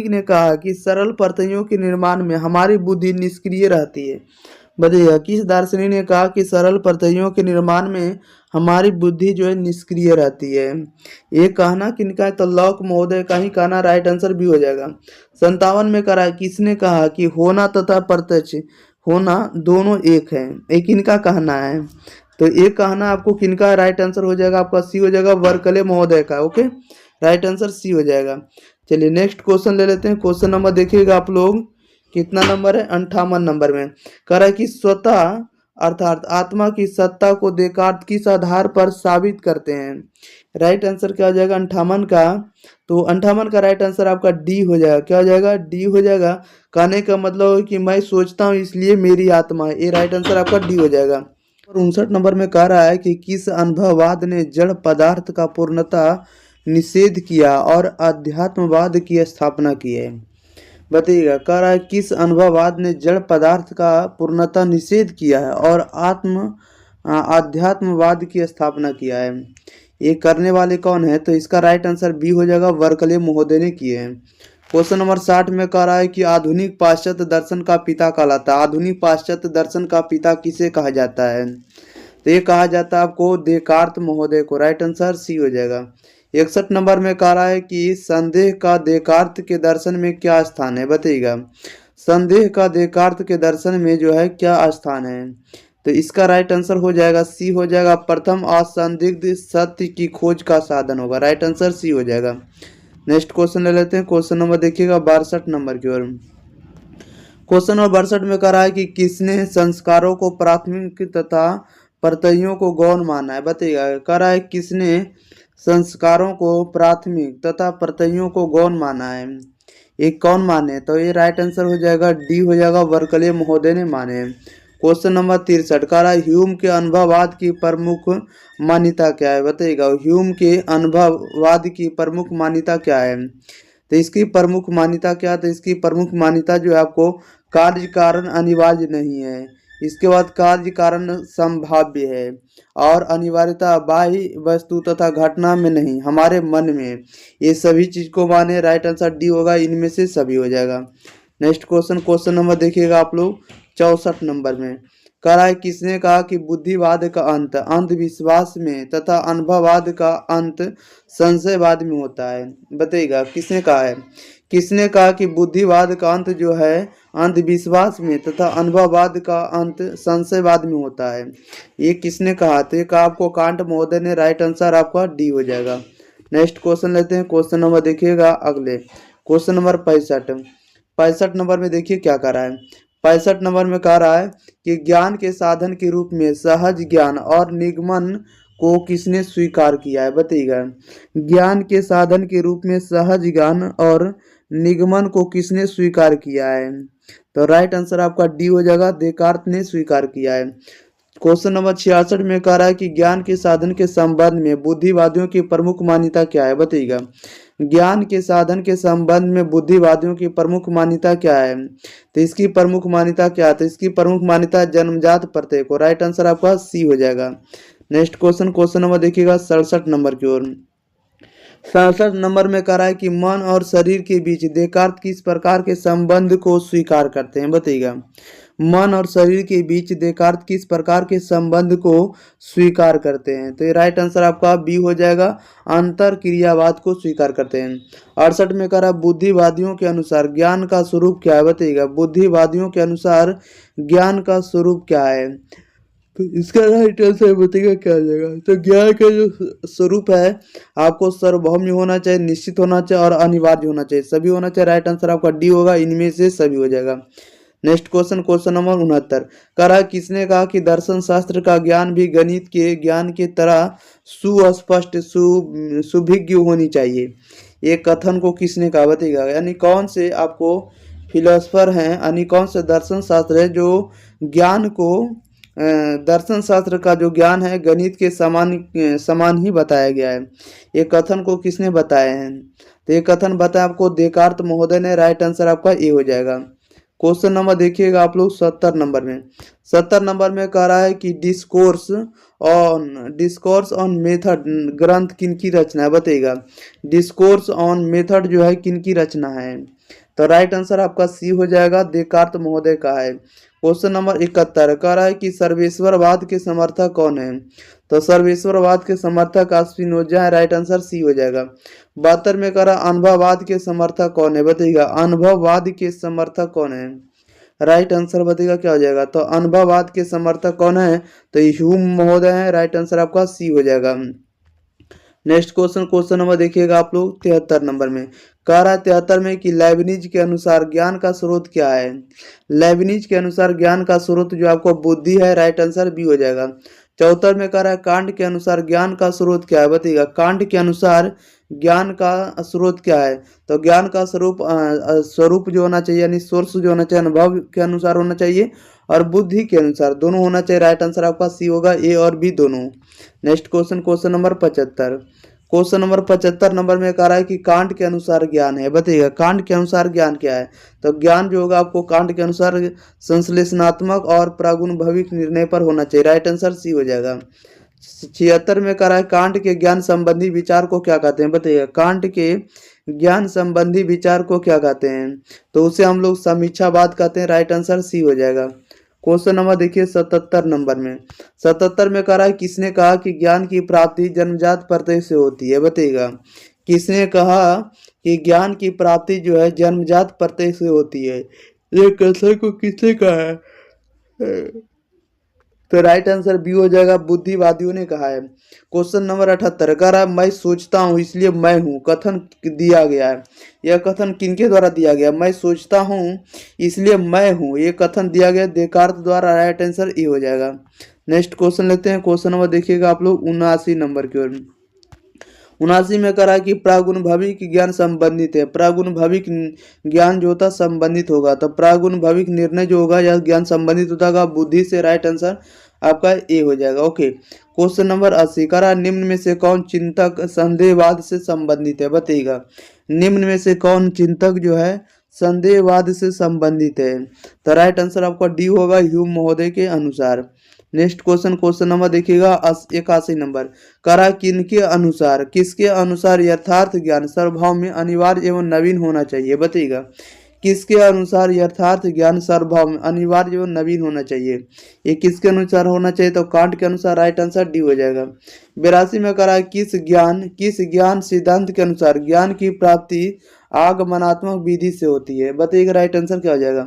ने कहा कि सरल प्रत्ययों के निर्माण में हमारी बुद्धि निष्क्रिय रहती है? बताइएगा, किस दार्शनिक ने कहा कि सरल प्रत्ययों के निर्माण में हमारी बुद्धि जो है निष्क्रिय रहती है? ये कहना किनका है? तो लॉक महोदय का ही कहना। राइट आंसर भी हो जाएगा। 57 में कह रहा है किसने कहा कि होना तथा प्रत्यक्ष होना दोनों एक है? ये किनका कहना है? तो ये कहना आपको किनका? राइट आंसर हो जाएगा आपका सी हो जाएगा, वर्कले महोदय का। ओके, राइट आंसर सी हो जाएगा। चलिए नेक्स्ट क्वेश्चन ले लेते हैं। क्वेश्चन नंबर देखिएगा आप लोग, कितना नंबर है? 58 नंबर में कह रहा है कि स्वतः अर्थात आत्मा की सत्ता को देकार्त किस आधार पर साबित करते हैं? राइट आंसर क्या हो जाएगा 58 का? तो 58 का राइट आंसर आपका डी हो जाएगा। क्या हो जाएगा? डी हो जाएगा। कहने का मतलब है कि मैं सोचता हूँ इसलिए मेरी आत्मा है। ये राइट आंसर आपका डी हो जाएगा। 59 नंबर में कह रहा है कि किस अनुभववाद ने जड़ पदार्थ का पूर्णतः निषेध किया और अध्यात्मवाद की स्थापना की है? बताइएगा, कह रहा है किस अनुभववाद ने जड़ पदार्थ का पूर्णतः निषेध किया है और अध्यात्मवाद की स्थापना किया है? ये करने वाले कौन है? तो इसका राइट आंसर बी हो जाएगा, वर्कले महोदय ने किए हैं। क्वेश्चन नंबर 60 में कह रहा है कि आधुनिक पाश्चात्य दर्शन का पिता कहलाता है। आधुनिक पाश्चात्य दर्शन का पिता किसे कहा जाता है? तो ये कहा जाता है आपको देकार्त महोदय को। राइट आंसर सी हो जाएगा। 61 नंबर में कह रहा है कि संदेह का देकार्त के दर्शन में क्या स्थान है? बताइएगा, संदेह का देकार्त के दर्शन में जो है क्या स्थान है? तो इसका राइट आंसर हो जाएगा सी हो जाएगा, प्रथम असंदिग्ध सत्य की खोज का साधन होगा। राइट आंसर सी हो जाएगा। नेक्स्ट क्वेश्चन ले लेते हैं। क्वेश्चन नंबर देखिएगा 62 नंबर की ओर। क्वेश्चन नंबर 62 में कह रहा है कि किसने संस्कारों को प्राथमिक तथा प्रत्ययों को गौण माना है? बताइएगा, कह रहा है किसने संस्कारों को प्राथमिक तथा प्रत्ययों को गौण माना है? एक कौन माने? तो ये राइट आंसर हो जाएगा, डी हो जाएगा, वर्कले महोदय ने माने। क्वेश्चन नंबर 63 कह रहा है ह्यूम के अनुभववाद की प्रमुख मान्यता क्या है? बताइएगा, ह्यूम के अनुभववाद की प्रमुख मान्यता क्या है? तो इसकी प्रमुख मान्यता क्या है? तो इसकी प्रमुख मान्यता जो है आपको कार्य कारण अनिवार्य नहीं है। इसके बाद कार्य कारण संभाव्य है और अनिवार्यता बाह्य वस्तु तथा घटना में नहीं, हमारे मन में। ये सभी चीज को माने, राइट आंसर डी होगा, इनमें से सभी हो जाएगा। नेक्स्ट क्वेश्चन नंबर देखिएगा आप लोग 64 नंबर में। कह रहा है किसने कहा कि बुद्धिवाद का अंत अंधविश्वास में तथा अनुभववाद का अंत संशयवाद में होता है? बताइएगा किसने कहा है। किसने कहा कि बुद्धिवाद का अंत जो है अंधविश्वास में तथा अनुभववाद का अंत संशयवाद में होता है? ये किसने कहा? तो ये कहा आपको कांट महोदय ने, राइट आंसर आपका डी हो जाएगा। नेक्स्ट क्वेश्चन लेते हैं। क्वेश्चन नंबर देखिएगा अगले, क्वेश्चन नंबर 65 नंबर में देखिए क्या कह रहा है। 65 नंबर में कह रहा है कि ज्ञान के साधन के रूप में सहज ज्ञान और निगमन को किसने स्वीकार किया है? बताइएगा। ज्ञान के साधन के रूप में सहज ज्ञान और निगमन को किसने स्वीकार किया है? तो राइट आंसर आपका डी हो जाएगा, देकार्त ने स्वीकार किया है। क्वेश्चन नंबर 66 में कह रहा है कि ज्ञान के साधन के संबंध में बुद्धिवादियों की प्रमुख मान्यता क्या है? बताइएगा। ज्ञान के साधन के संबंध में बुद्धिवादियों की प्रमुख मान्यता क्या है? तो इसकी प्रमुख मान्यता क्या है? तो इसकी प्रमुख मान्यता जन्मजात प्रत्यय को, राइट आंसर आपका सी हो जाएगा। नेक्स्ट क्वेश्चन नंबर देखिएगा 67 नंबर की ओर। 67 नंबर में कह रहा है कि मन और शरीर के बीच देकार्त किस प्रकार के संबंध को स्वीकार करते हैं? बताइएगा। मन और शरीर के बीच देकार्त किस प्रकार के संबंध को स्वीकार करते हैं? तो ये राइट आंसर आपका बी हो जाएगा, अंतर क्रियावाद को स्वीकार करते हैं। 68 में कह रहा है बुद्धिवादियों के अनुसार ज्ञान का स्वरूप क्या है? बताइएगा। बुद्धिवादियों के अनुसार ज्ञान का स्वरूप क्या है? तो इसका राइट आंसर बताइएगा क्या आ जाएगा। तो ज्ञान का जो स्वरूप है आपको सार्वभौम्य होना चाहिए, निश्चित होना चाहिए और अनिवार्य होना चाहिए, सभी होना चाहिए। राइट आंसर आपका डी होगा, इनमें से सभी हो जाएगा। नेक्स्ट क्वेश्चन नंबर 69 कह रहा है किसने कहा कि दर्शन शास्त्र का ज्ञान भी गणित के ज्ञान की तरह सुस्पष्ट सुभिज्ञ होनी चाहिए? ये कथन को किसने कहा? बताइएगा। यानी कौन से आपको फिलोसफर हैं, यानी कौन से दर्शन शास्त्र है जो ज्ञान को दर्शन शास्त्र का जो ज्ञान है गणित के समान ही बताया गया है? ये कथन को किसने बताया है? तो ये कथन बताया आपको देकार्त महोदय ने, राइट आंसर आपका ए हो जाएगा। क्वेश्चन नंबर देखिएगा आप लोग 70 नंबर में। 70 नंबर में कह रहा है कि डिस्कोर्स ऑन मेथड ग्रंथ किनकी रचना है? बताइएगा। डिस्कोर्स ऑन मेथड जो है किनकी रचना है? तो राइट आंसर आपका सी हो जाएगा, देकार्त महोदय का है। क्वेश्चन नंबर 71 कह रहा है कि सर्वेश्वरवाद के समर्थक कौन है? तो सर्वेश्वरवाद के समर्थक स्पिनोजा है, राइट आंसर सी हो जाएगा। 72 में कह रहा अनुभववाद के समर्थक कौन है? बताइएगा। अनुभववाद के समर्थक कौन है? राइट आंसर बताइएगा क्या हो जाएगा। तो अनुभववाद के समर्थक कौन है? तो ह्यूम महोदय है, राइट आंसर आपका सी हो जाएगा। नेक्स्ट क्वेश्चन नंबर देखिएगा आप लोग 73 नंबर में। कह रहा है 73 में कि लेबनिज के अनुसार ज्ञान का स्रोत क्या है? लेबनिज के अनुसार ज्ञान का स्रोत जो आपको बुद्धि है, राइट आंसर बी हो जाएगा। 74 में कह रहा है कांट के अनुसार ज्ञान का स्रोत क्या है? बताइएगा। कांट के अनुसार ज्ञान का स्रोत क्या है? तो ज्ञान का स्वरूप जो होना चाहिए, यानी सोर्स जो होना चाहिए अनुभव के अनुसार होना चाहिए और बुद्धि के अनुसार, दोनों होना चाहिए। राइट आंसर आपका सी होगा, ए और बी दोनों। Next question number 75। Question number 75 number में कह रहा है कि कांट के अनुसार ज्ञान है। बताइएगा कांट के अनुसार ज्ञान क्या है? तो ज्ञान जो होगा आपको कांट के अनुसार संश्लेषणात्मक और प्रागुणभविक निर्णय पर होना चाहिए। राइट आंसर सी हो जाएगा। 76 में कह रहा है कांट के ज्ञान संबंधी विचार को क्या कहते हैं? बताइएगा। कांट के ज्ञान संबंधी विचार को क्या कहते हैं? तो उसे हम लोग समीक्षावाद कहते हैं। राइट आंसर सी हो जाएगा। क्वेश्चन नंबर देखिए 77 नंबर में। 77 में कह रहा है किसने कहा कि ज्ञान की प्राप्ति जन्मजात प्रत्यय से होती है? बताइएगा। किसने कहा कि ज्ञान की प्राप्ति जो है जन्मजात प्रत्यय से होती है? ये कथन को किसने कहा है? तो राइट आंसर बी हो जाएगा, बुद्धिवादियों ने कहा है। क्वेश्चन नंबर 78 कह रहा है मैं सोचता हूँ इसलिए मैं हूँ कथन दिया गया है। यह कथन किनके द्वारा दिया गया? मैं सोचता हूँ इसलिए मैं हूँ, ये कथन दिया गया देकार्त द्वारा। राइट आंसर ए हो जाएगा। नेक्स्ट क्वेश्चन लेते हैं। क्वेश्चन नंबर देखिएगा आप लोग 79 नंबर की ओर। 79 में कह रहा है कि प्रागुणभविक ज्ञान संबंधित है। प्रागुणभविक ज्ञान जो होता संबंधित होगा, तो प्रागुणभविक निर्णय जो होगा यह ज्ञान संबंधित होता है बुद्धि से। राइट आंसर आपका ए हो जाएगा। ओके, क्वेश्चन नंबर 80 करा, निम्न में से कौन चिंतक संदेहवाद से संबंधित है, बताइएगा। निम्न में से कौन चिंतक जो है संदेहवाद से संबंधित है, तो राइट आंसर आपका डी होगा, ह्यूम महोदय के अनुसार। नेक्स्ट क्वेश्चन, क्वेश्चन नंबर देखिएगा 81 नंबर, करा किनके अनुसार, किसके अनुसार यथार्थ ज्ञान सर्वभाव में अनिवार्य एवं नवीन होना चाहिए, बताइएगा। किसके अनुसार यथार्थ ज्ञान सर्वभाव में अनिवार्य एवं नवीन होना चाहिए, ये किसके अनुसार होना चाहिए, तो कांट के अनुसार राइट आंसर डी हो जाएगा। 82 में करा, किस ज्ञान सिद्धांत के अनुसार ज्ञान की प्राप्ति आगमनात्मक विधि से होती है, बताइएगा राइट आंसर क्या हो जाएगा।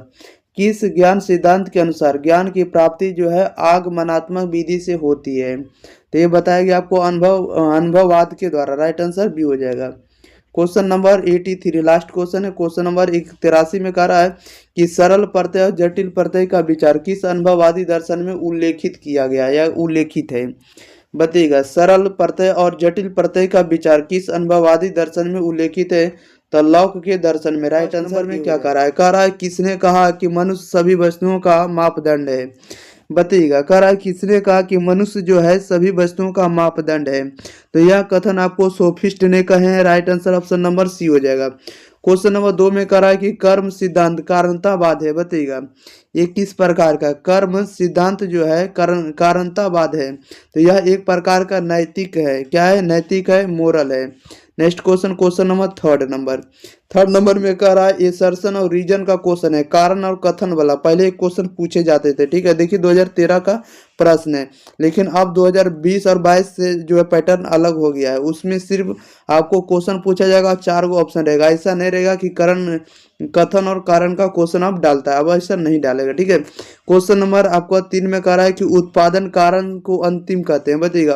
किस ज्ञान सिद्धांत के अनुसार ज्ञान की प्राप्ति जो है आगमनात्मक विधि से होती है, तो ये बताया गया आपको अनुभववाद के द्वारा, राइट आंसर बी हो जाएगा। क्वेश्चन नंबर 83 लास्ट क्वेश्चन है। क्वेश्चन नंबर 83 में कह रहा है कि सरल प्रत्यय और जटिल प्रत्यय का विचार किस अनुभववादी दर्शन में उल्लेखित किया गया या उल्लेखित है, बताइएगा। सरल प्रत्यय और जटिल प्रत्यय का विचार किस अनुभववादी दर्शन में उल्लेखित है, तो लौक के दर्शन में, राइट आंसर में क्या कह रहा है किसने कहा कि मनुष्य सभी वस्तुओं का मापदंड है, बताइएगा। कह रहा है किसने कहा कि मनुष्य जो है सभी वस्तुओं का मापदंड है, तो यह कथन आपको सोफिस्ट ने कहे हैं, right answer option number C हो जाएगा। क्वेश्चन नंबर 2 में कह रहा है कि कर्म सिद्धांत कारणतावाद है, बताइएगा। ये किस प्रकार का कर्म सिद्धांत जो है कारणतावाद है, तो यह एक प्रकार का नैतिक है, क्या है, नैतिक है, मोरल है। Next question, question number third number में कह रहा है एसर्शन और रीजन का क्वेश्चन है, कारण और कथन वाला। पहले एक क्वेश्चन पूछे जाते थे, ठीक है, देखिए 2013 का प्रश्न है, लेकिन अब 2020 और 22 से जो है पैटर्न अलग हो गया है। उसमें सिर्फ आपको क्वेश्चन पूछा जाएगा, 4 गो ऑप्शन रहेगा, ऐसा नहीं रहेगा कि कारण कथन और कारण का क्वेश्चन आप डालता है, अब ऐसा नहीं डालेगा, ठीक है। क्वेश्चन नंबर आपको 3 में कह रहा है कि उत्पादन कारण को अंतिम कहते हैं, बताइएगा।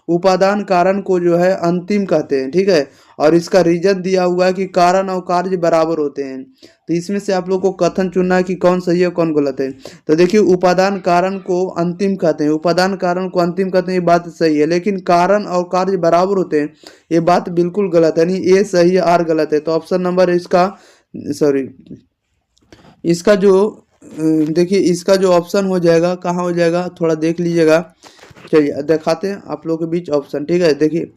उपादान कारण को जो है अंतिम कहते हैं, ठीक है, और इसका रीजन दिया हुआ है कि कारण और कार्य बराबर होते हैं। तो इसमें से आप लोग को कथन चुनना है कि कौन सही है कौन गलत है। तो देखिए उपादान कारण को अंतिम कहते हैं, उपादान कारण को अंतिम कहते हैं, ये बात सही है, लेकिन कारण और कार्य बराबर होते हैं, ये बात बिल्कुल गलत है, नहीं ए सही है आर गलत है। तो ऑप्शन नंबर इसका जो देखिए इसका जो ऑप्शन हो जाएगा, कहाँ हो जाएगा, थोड़ा देख लीजिएगा, चलिए दिखाते हैं आप लोगों के बीच ऑप्शन, ठीक है। देखिए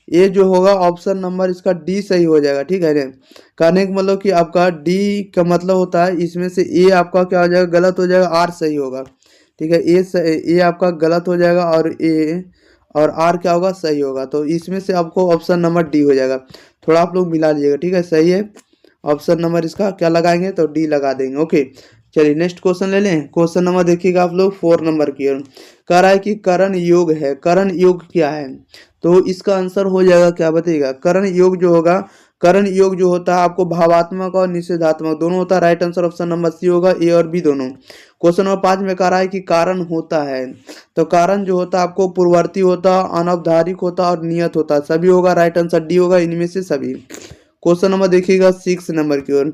ये जो होगा ऑप्शन नंबर इसका डी सही हो जाएगा, ठीक है। कहने का मतलब कि आपका डी का मतलब होता है इसमें से ए आपका क्या हो जाएगा, गलत हो जाएगा, आर सही होगा, ठीक है। ए आपका गलत हो जाएगा और आर क्या होगा, सही होगा। तो इसमें से आपको ऑप्शन नंबर डी हो जाएगा, थोड़ा आप लोग मिला लीजिएगा, ठीक है, सही है। ऑप्शन नंबर इसका क्या लगाएंगे, तो डी लगा देंगे। ओके, चलिए नेक्स्ट क्वेश्चन ले लें। क्वेश्चन नंबर देखिएगा आप लोग 4 नंबर की ओर, कह रहा है कि करण योग है, करण योग क्या है, तो इसका आंसर हो जाएगा क्या, बताइएगा। करण योग जो होगा, करण योग जो होता है आपको भावात्मक और निषेधात्मक दोनों होता है, right answer option number C होगा, ए और बी दोनों। क्वेश्चन नंबर 5 में कह रहा है कि कारण होता है, तो कारण जो होता है आपको पूर्ववर्ती होता, अनौपचारिक होता और नियत होता, सभी होगा, राइट आंसर डी होगा, इनमें से सभी। क्वेश्चन नंबर देखिएगा 6 नंबर की ओर,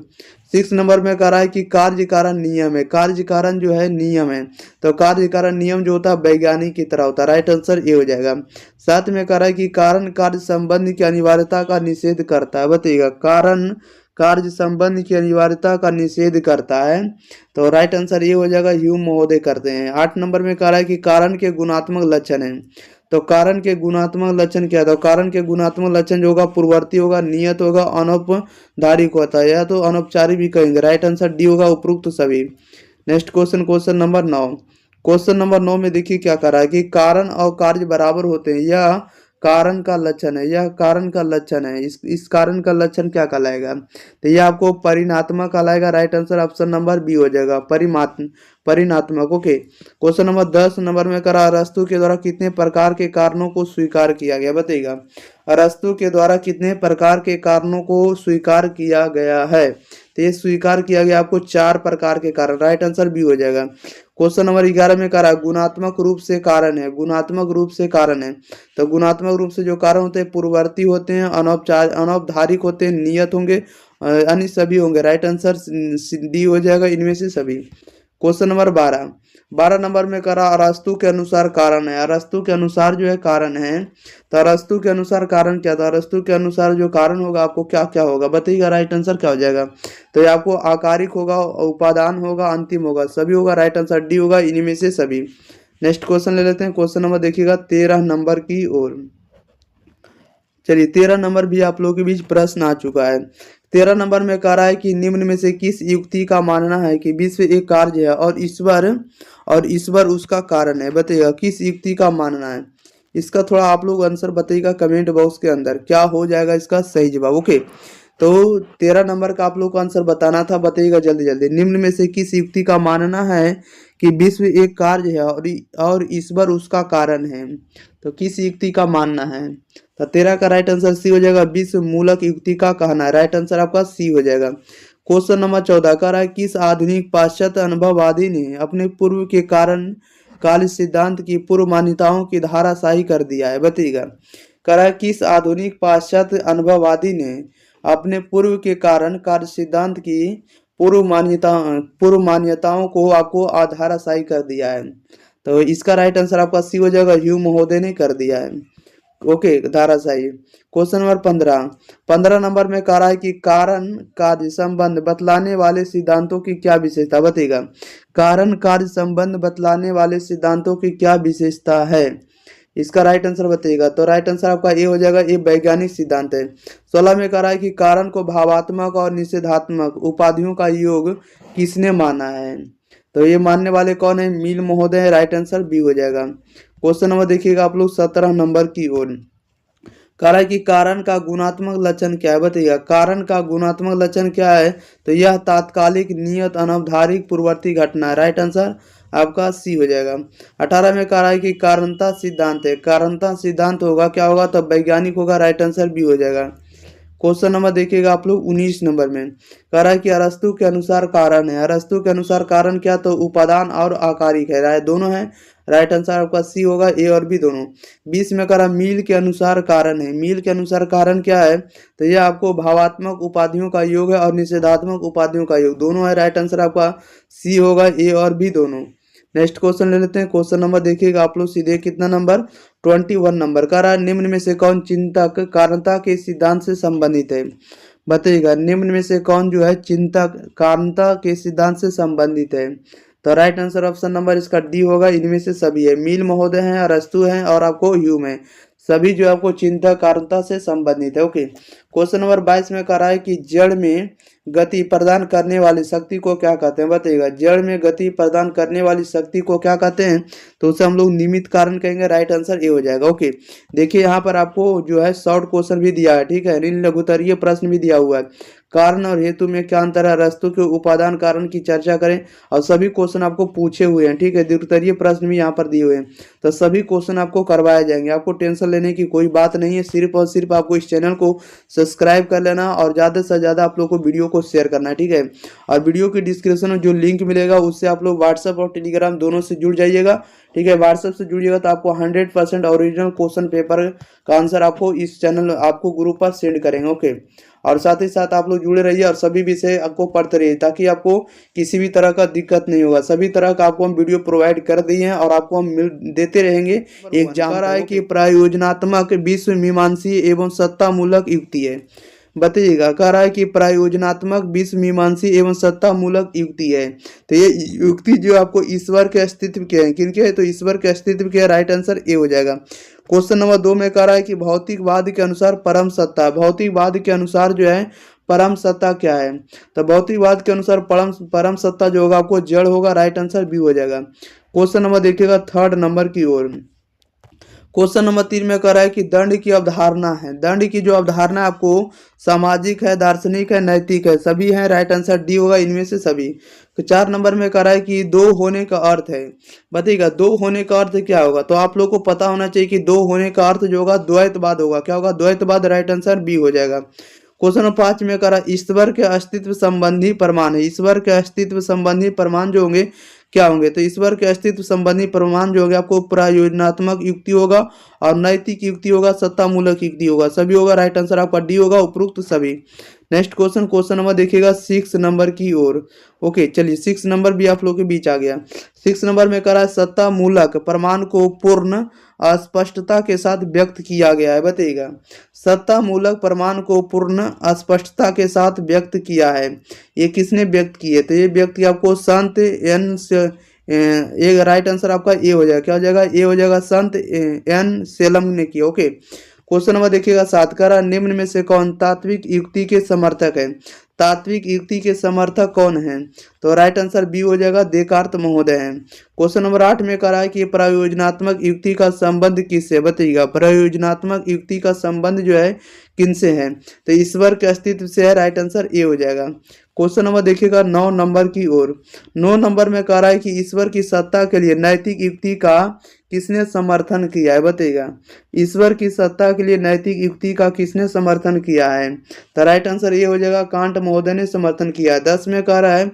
6 नंबर में कह रहा है कि कार्य कारण नियम है, कार्य कारण जो है नियम है, तो कार्य कारण नियम जो होता है वैज्ञानिक की तरह होता है, राइट आंसर ये हो जाएगा। 7 में कह रहा है कि कारण कार्य संबंध की अनिवार्यता का निषेध करता है, बताइएगा। कारण कार्य संबंध की अनिवार्यता का निषेध करता है, तो राइट आंसर ये हो जाएगा, ह्यूम महोदय करते हैं। 8 नंबर में कह रहा है कि कारण के गुणात्मक लक्षण है, तो कारण के गुणात्मक लक्षण क्या था, कारण के गुणात्मक लक्षण जो होगा पूर्ववर्ती होगा, नियत होगा, अनौपचारिक होता है, या तो अनौपचारिक भी कहेंगे, राइट आंसर डी होगा, उपरोक्त सभी। Next question, question number 9, question number 9 में देखिए क्या कर रहा है कि कारण और कार्य बराबर होते हैं, यह कारण का लक्षण है, यह कारण का लक्षण है, इस कारण का लक्षण क्या कहलाएगा, तो यह आपको परिणात्मक कहलाएगा, right answer option number B हो जाएगा, परिणात्मक। ओके, क्वेश्चन नंबर 10 नंबर में करा, अरस्तु के द्वारा कितने प्रकार के कारणों को स्वीकार किया गया, बताइएगा। अरस्तु के द्वारा कितने प्रकार के कारणों को स्वीकार किया गया है, तो ये स्वीकार किया गया आपको 4 प्रकार के कारण, राइट आंसर बी हो जाएगा। क्वेश्चन नंबर 11 में करा, गुणात्मक रूप से कारण है, गुणात्मक रूप से कारण है, तो गुणात्मक रूप से जो कारण होते हैं पूर्ववर्ती होते हैं, अनौपचारिक होते हैं, नियत होंगे, अन्य सभी होंगे, राइट आंसर डी हो जाएगा, इनमें से सभी। क्वेश्चन नंबर 12 नंबर में करा अरस्तु के अनुसार कारण है। अरस्तु के अनुसार जो है कारण है, तो अरस्तु के अनुसार कारण क्या था? अरस्तु के अनुसार जो कारण होगा आपको क्या क्या होगा बताइएगा, राइट आंसर क्या हो जाएगा? तो ये आपको आकारिक होगा, उपादान होगा, अंतिम होगा, सभी होगा, राइट आंसर डी होगा, इन्हीं में से सभी। नेक्स्ट क्वेश्चन ले लेते हैं, क्वेश्चन नंबर देखिएगा 13 नंबर की ओर। चलिए 13 नंबर भी आप लोगों के बीच प्रश्न आ चुका है। 13 नंबर में कह रहा है कि निम्न में से किस युक्ति का मानना है कि विश्व एक कार्य है और ईश्वर उसका कारण है? बताइएगा किस युक्ति का मानना है। इसका थोड़ा आप लोग आंसर बताइएगा कमेंट बॉक्स के अंदर, क्या हो जाएगा इसका सही जवाब। ओके, तो 13 नंबर का आप लोग को आंसर बताना था, बताइएगा जल्दी जल्दी। निम्न में से किस युक्ति का मानना है कि विश्व एक कार्य है और ईश्वर उसका कारण है? तो किस युक्ति का मानना है? तो 13 का राइट आंसर सी हो जाएगा, विश्व मूलक युक्ति का कहना है, राइट आंसर आपका सी हो जाएगा। क्वेश्चन नंबर 14 का रहा है किस आधुनिक पाश्चात्य अनुभववादी ने अपने पूर्व के कारण काल सिद्धांत की पूर्व मान्यताओं की धाराशाही कर दिया है? बताइएगा, कह रहा है किस आधुनिक पाश्चात्य अनुभववादी ने अपने पूर्व के कारण कार्य सिद्धांत की पूर्व मान्यताओं को आपको आधाराशाही कर दिया है? तो इसका राइट आंसर आपका सी हो जाएगा, ह्यूम महोदय ने कर दिया है। ओके, धाराशाही। क्वेश्चन नंबर 15 नंबर में कह रहा है कि कारण कार्य संबंध बतलाने वाले सिद्धांतों की क्या विशेषता? बताइएगा, कारण कार्य संबंध बतलाने वाले सिद्धांतों की क्या विशेषता है? इसका राइट आंसर बताइएगा। तो राइट आंसर आपका ए हो जाएगा, ये वैज्ञानिक सिद्धांत है। 16 में कह रहा है कि कारण को भावात्मक और निषेधात्मक उपाधियों का योग किसने माना है? तो ये मानने वाले कौन है? मिल महोदय, राइट आंसर बी हो जाएगा। क्वेश्चन नंबर देखिएगा आप लोग 17 नंबर की ओर। कह रहा है कि कारण का गुणात्मक लक्षण क्या है? बताइएगा, कारण का गुणात्मक लक्षण क्या है? तो यह तात्कालिक नियत अनवधारिक पूर्ववर्ती घटना है, राइट आंसर आपका सी हो जाएगा। 18 में कह रहा है कि कारणता सिद्धांत है, कारणता सिद्धांत होगा क्या होगा? तो वैज्ञानिक होगा, राइट आंसर बी हो जाएगा। क्वेश्चन नंबर देखिएगा आप लोग 19 नंबर में। कह रहा है कि अरस्तु के अनुसार कारण है, अरस्तु के अनुसार कारण क्या? तो उपादान और आकारिक है, राइट दोनों है, राइट आंसर आपका सी होगा, ए और बी दोनों। 20 में कह रहा मील के अनुसार कारण है, मील के अनुसार कारण क्या है? तो यह आपको भावात्मक उपाधियों का योग है और निषेधात्मक उपाधियों का योग, दोनों है, राइट आंसर आपका सी होगा, ए और बी दोनों। नेक्स्ट क्वेश्चन ले लेते हैं, क्वेश्चन नंबर देखिएगा आप लोग सीधे कितना नंबर 21 नंबर का रहा, निम्न में से कौन चिंतक कारणता के सिद्धांत से संबंधित है? बताइएगा, निम्न में से कौन जो है चिंतक कारणता के सिद्धांत से संबंधित है? तो राइट आंसर ऑप्शन नंबर इसका डी होगा, इनमें से सभी है, मिल महोदय हैं, अरस्तु हैं और आपको ह्यूम है, सभी जो आपको चिंतक कारणता से संबंधित है। ओके, क्वेश्चन नंबर 22 में कह रहा है कि जड़ में गति प्रदान करने वाली शक्ति को क्या कहते हैं? बताइएगा, जड़ में गति प्रदान करने वाली शक्ति को क्या कहते हैं? तो उसे हम लोग निमित्त कारण कहेंगे, राइट आंसर ए हो जाएगा। ओके, देखिए यहाँ पर आपको जो है शॉर्ट क्वेश्चन भी दिया है, ठीक है, लघुत्तरीय प्रश्न भी दिया हुआ है, कारण और हेतु में क्या अंतर है, अरस्तु के उपादान कारण की चर्चा करें, और सभी क्वेश्चन आपको पूछे हुए हैं, ठीक है, द्वितीय प्रश्न भी यहाँ पर दिए हुए हैं, तो सभी क्वेश्चन आपको करवाए जाएंगे, आपको टेंशन लेने की कोई बात नहीं है, सिर्फ और सिर्फ आपको इस चैनल को सब्सक्राइब कर लेना और ज़्यादा से ज़्यादा आप लोग को वीडियो को शेयर करना है, ठीक है। और वीडियो की डिस्क्रिप्शन में जो लिंक मिलेगा उससे आप लोग व्हाट्सएप और टेलीग्राम दोनों से जुड़ जाइएगा, ठीक है। व्हाट्सएप से जुड़िएगा तो आपको 100% ओरिजिनल क्वेश्चन पेपर का आंसर आपको इस चैनल आपको ग्रुप पर सेंड करेंगे, ओके। और साथ ही साथ आप लोग जुड़े रहिए और सभी विषय आपको पढ़ते रहिए ताकि आपको किसी भी तरह का दिक्कत नहीं होगा, सभी तरह का आपको हम वीडियो प्रोवाइड कर दिए हैं और आपको हम देते रहेंगे। एग्जाम रहा है कि प्रयोजनात्मक विश्व मीमांसी एवं सत्तामूलक युक्ति है, बताइएगा, कह रहा है कि प्रयोजनात्मक विश्व मीमांसी एवं सत्तामूलक युक्ति है, तो ये युक्ति जो आपको ईश्वर के अस्तित्व के है, किनके है, तो ईश्वर के अस्तित्व के, राइट आंसर ए हो जाएगा। क्वेश्चन नंबर 2 में कह रहा है कि भौतिकवाद के अनुसार परम सत्ता, भौतिकवाद के अनुसार जो है परम सत्ता क्या है, तो भौतिकवाद के अनुसार परम सत्ता जो होगा आपको जड़ होगा, राइट आंसर बी हो जाएगा। क्वेश्चन नंबर देखिएगा 3rd नंबर की ओर। क्वेश्चन नंबर 3 में कह रहा है कि दंड की अवधारणा है, दंड की जो अवधारणा आपको सामाजिक है, दार्शनिक है, नैतिक है, सभी है, राइट आंसर डी होगा, इनमें से सभी। तो 4 नंबर में कह रहा है कि दो होने का अर्थ है, बताइएगा दो होने का अर्थ क्या होगा, तो आप लोग को पता होना चाहिए कि दो होने का अर्थ जो होगा द्वैतवाद होगा, क्या होगा, द्वैतवाद, राइट आंसर बी हो जाएगा। क्वेश्चन नंबर 5 में कह रहा है ईश्वर के अस्तित्व संबंधी प्रमाण है, ईश्वर के अस्तित्व संबंधी प्रमाण जो होंगे क्या होंगे, तो ईश्वर के अस्तित्व संबंधी प्रमाण जो होगा आपको प्रयोजनात्मक युक्ति होगा और नैतिक युक्ति होगा, सत्तामूलक युक्ति होगा, सभी होगा, राइट आंसर आपका डी होगा, उपरोक्त सभी। नेक्स्ट क्वेश्चन, क्वेश्चन नंबर देखिएगा 6 नंबर की ओर। ओके चलिए 6 नंबर भी आप लोग के बीच आ गया। 6 नंबर में कह रहा है सत्ता मूलक प्रमाण को पूर्ण अस्पष्टता के साथ व्यक्त किया गया है। बताइएगा, सत्ता मूलक प्रमाण को पूर्ण अस्पष्टता के साथ व्यक्त किया है, ये किसने व्यक्त किए? तो ये व्यक्ति आपको संत एन से एक राइट आंसर आपका ए हो जाएगा। क्या हो जाएगा? ए हो जाएगा, संत एन सेलम ने किया। ओके क्वेश्चन नंबर देखिएगा 7 का निम्न में से कौन तात्विक युक्ति के समर्थक है? तात्विक युक्ति के समर्थक कौन है? तो राइट आंसर बी हो जाएगा, देकार्त महोदय हैं। क्वेश्चन नंबर 8 में कह रहा है कि प्रयोजनात्मक युक्ति का संबंध किससे? बताइएगा, प्रयोजनात्मक युक्ति का संबंध जो है किनसे है? तो ईश्वर के अस्तित्व से है। राइट आंसर ए हो जाएगा। क्वेश्चन नंबर देखिएगा 9 नंबर की ओर। 9 नंबर में कह रहा है कि ईश्वर की सत्ता के लिए नैतिक युक्ति का किसने समर्थन किया है? बताइएगा, ईश्वर की सत्ता के लिए नैतिक युक्ति का किसने समर्थन किया है? तो राइट आंसर ये हो जाएगा, कांट महोदय ने समर्थन किया है। 10 में कह रहा है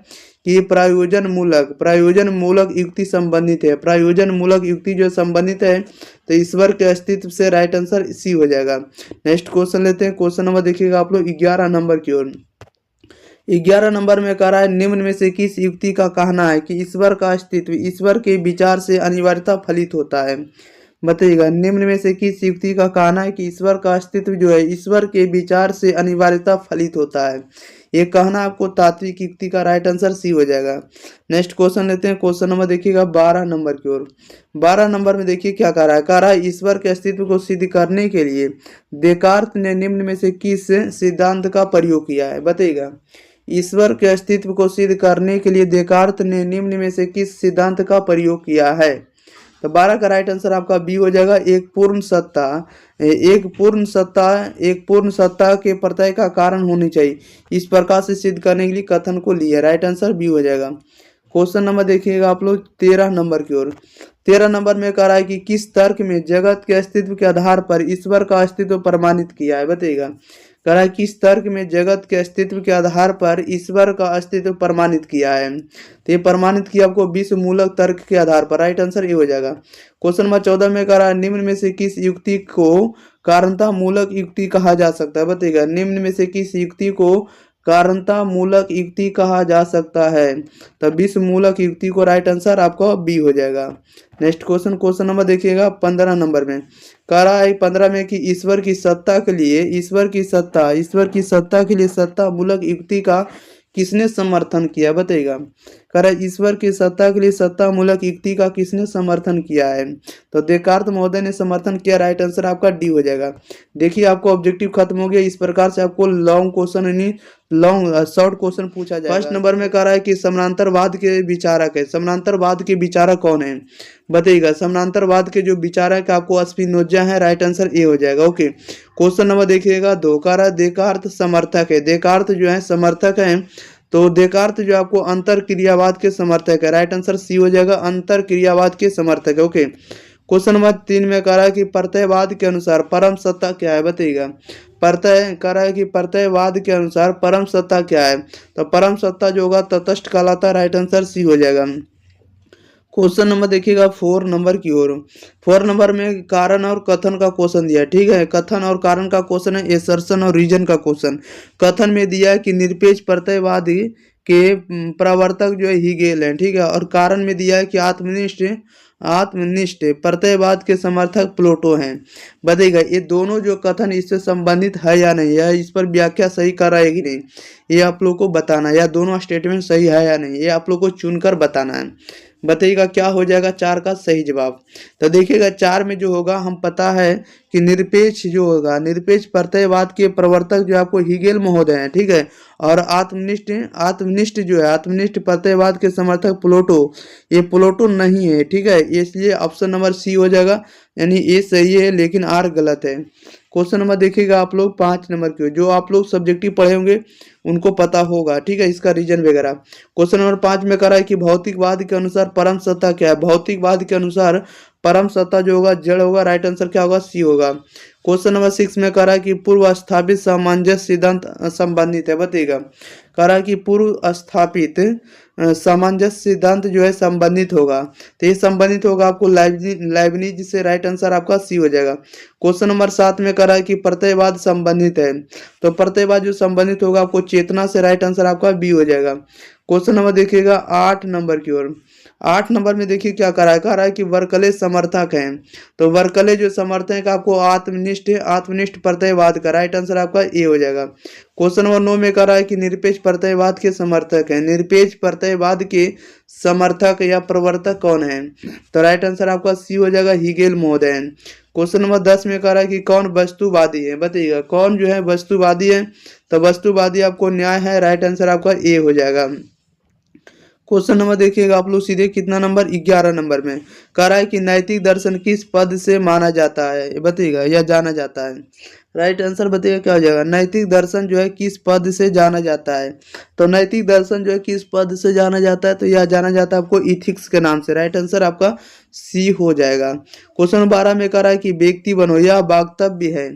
कि प्रयोजन मूलक युक्ति संबंधित है। प्रयोजन मूलक युक्ति जो संबंधित है तो ईश्वर के अस्तित्व से। राइट आंसर सी हो जाएगा। नेक्स्ट क्वेश्चन लेते हैं। क्वेश्चन नंबर देखिएगा आप लोग 11 नंबर की ओर। 11 नंबर में कह रहा है निम्न में से किस युक्ति का कहना है कि ईश्वर का अस्तित्व ईश्वर के विचार से अनिवार्यता फलित होता है? बताइएगा, निम्न में से किस युक्ति का कहना है कि ईश्वर का अस्तित्व जो है ईश्वर के विचार से अनिवार्यता फलित होता है? ये कहना आपको तात्विक युक्ति का। राइट आंसर सी हो जाएगा। नेक्स्ट क्वेश्चन लेते हैं। क्वेश्चन नंबर देखिएगा 12 नंबर की ओर। 12 नंबर में देखिए क्या कह रहा है। कह रहा है ईश्वर के अस्तित्व को सिद्ध करने के लिए देकार्त ने निम्न में से किस सिद्धांत का प्रयोग किया है? बताइएगा, ईश्वर के अस्तित्व को सिद्ध करने के लिए देकार्त ने निम्न में से किस सिद्धांत का प्रयोग किया है? तो 12 का राइट आंसर आपका बी हो जाएगा, एक पूर्ण सत्ता के प्रत्यय का कारण होनी चाहिए, इस प्रकार से सिद्ध करने के लिए कथन को लिया। राइट आंसर बी हो जाएगा। क्वेश्चन नंबर देखिएगा आप लोग 13 नंबर की ओर। 13 नंबर में कह रहा है कि किस तर्क में जगत के अस्तित्व के आधार पर ईश्वर का अस्तित्व प्रमाणित किया है? बताइएगा, कह रहा है किस तर्क में जगत के अस्तित्व के आधार पर ईश्वर का अस्तित्व प्रमाणित किया है? तो ये प्रमाणित किया आपको विश्व मूलक तर्क के आधार पर। राइट आंसर ये हो जाएगा। क्वेश्चन नंबर 14 में कह रहा है निम्न में से किस युक्ति को कारणता मूलक युक्ति कहा जा सकता है? बताइएगा, निम्न में से किस युक्ति को कारणता मूलक युक्ति कहा जा सकता है? तो विश्व मूलक युक्ति को। राइट आंसर आपका बी हो जाएगा। नेक्स्ट क्वेश्चन, क्वेश्चन नंबर देखिएगा 15 नंबर में। कह रहा है 15 में कि ईश्वर की सत्ता के लिए सत्ता मूलक युक्ति का किसने समर्थन किया? बताइएगा, कह रहा है ईश्वर की सत्ता के लिए सत्ता मूलक युक्ति का किसने समर्थन किया है? तो देकार्त महोदय ने समर्थन किया। राइट आंसर आपका डी हो जाएगा। देखिए आपको ऑब्जेक्टिव खत्म हो गया। इस प्रकार से आपको शॉर्ट क्वेश्चन पूछा जाएगा। फर्स्ट नंबर में कह रहा है कि समानांतरवाद के विचारक है। समानांतरवाद के विचारक कौन है? बताइएगा, समानांतरवाद के जो विचारक आपको स्पिनोजा है। राइट आंसर ए हो जाएगा। ओके क्वेश्चन नंबर देखिएगा 2। कह रहा है देकार्त समर्थक है। देकार्त जो है समर्थक है, तो देकार्त जो आपको अंतर क्रियावाद के समर्थक है। राइट आंसर सी हो जाएगा, अंतर क्रियावाद के समर्थक है। ओके क्वेश्चन नंबर 3 में कह रहा है कि प्रत्ययवाद के अनुसार परम सत्ता क्या है? बताइएगा, कह रहा है कि प्रत्ययवाद के अनुसार परम सत्ता क्या है? तो परम सत्ता जो होगा तटस्थ कहलाता है। राइट आंसर सी हो जाएगा। क्वेश्चन नंबर देखिएगा 4 नंबर की ओर। 4 नंबर में कारण और कथन का क्वेश्चन दिया है। ठीक है, कथन और कारण का क्वेश्चन है, एसर्शन और रीजन का क्वेश्चन। कथन में दिया है कि निरपेक्ष प्रत्ययवाद के प्रवर्तक जो है हीगेल है। ठीक है, और कारण में दिया है कि आत्मनिष्ठ प्रत्ययवाद के समर्थक प्लेटो हैं। बताइएगा, ये दोनों जो कथन इससे संबंधित है या नहीं, या इस पर व्याख्या सही कर रहा है कि नहीं, ये आप लोग को बताना है। या दोनों स्टेटमेंट सही है या नहीं, ये आप लोग को चुनकर बताना है। बताइएगा क्या हो जाएगा 4 का सही जवाब। तो देखिएगा 4 में जो होगा, हम पता है कि निरपेक्ष जो होगा, निरपेक्ष प्रत्ययवाद के प्रवर्तक जो आपको हीगेल महोदय हैं। ठीक है, और आत्मनिष्ठ जो है, आत्मनिष्ठ प्रत्ययवाद के समर्थक प्लेटो, ये प्लेटो नहीं है। ठीक है, इसलिए ऑप्शन नंबर सी हो जाएगा, यानी ए सही है लेकिन आर गलत है। क्वेश्चन नंबर देखिएगा आप लोग 5 नंबर के, जो आप लोग सब्जेक्टिव पढ़े होंगे उनको पता होगा। ठीक है, इसका रीजन वगैरह। क्वेश्चन नंबर 5 में कह रहा है कि भौतिकवाद के अनुसार परम सत्ता क्या है? भौतिकवाद के अनुसार परम सत्ता जो होगा जड़ होगा। राइट आंसर क्या होगा? सी होगा। क्वेश्चन नंबर 6 में कह रहा है कि पूर्व स्थापित सामंजस्य सिद्धांत संबंधित है, बताइएगा। कह रहा है कि पूर्व स्थापित सामंजस्य सिद्धांत जो है संबंधित होगा, तो ये संबंधित होगा आपको लाइबनिज से, राइट आंसर आपका सी हो जाएगा। क्वेश्चन नंबर 7 में कह रहा है कि प्रत्ययवाद संबंधित है, तो प्रत्ययवाद जो संबंधित होगा आपको चेतना से, राइट आंसर आपका बी हो जाएगा। क्वेश्चन नंबर देखिएगा 8 नंबर की ओर। 8 नंबर में देखिए क्या कह रहा है कि वर्कले समर्थक हैं, तो वर्कले जो समर्थक है आपको आत्मनिष्ठ प्रत्ययवाद का, राइट आंसर आपका ए हो जाएगा। क्वेश्चन नंबर 9 में कह रहा है कि निरपेक्ष प्रत्ययवाद के समर्थक हैं, निरपेक्ष प्रत्ययवाद के समर्थक या प्रवर्तक कौन है, तो राइट आंसर आपका सी हो जाएगा, हीगेल महोदय। क्वेश्चन नंबर 10 में कह रहा है कि कौन वस्तुवादी है, बताइएगा कौन जो है वस्तुवादी है, तो वस्तुवादी आपको न्याय है, राइट आंसर आपका ए हो जाएगा। क्वेश्चन नंबर देखिएगा आप लोग सीधे कितना नंबर 11 नंबर में कह रहा है कि नैतिक दर्शन किस पद से माना जाता है, बताइएगा या जाना जाता है, राइट आंसर बताइएगा क्या हो जाएगा। नैतिक दर्शन जो है किस पद से जाना जाता है, तो नैतिक दर्शन जो है किस पद से जाना जाता है, तो यह जाना जाता है आपको इथिक्स के नाम से, राइट आंसर आपका सी हो जाएगा। क्वेश्चन 12 में कह रहा है कि व्यक्ति बनो यह वाक्तव्य है,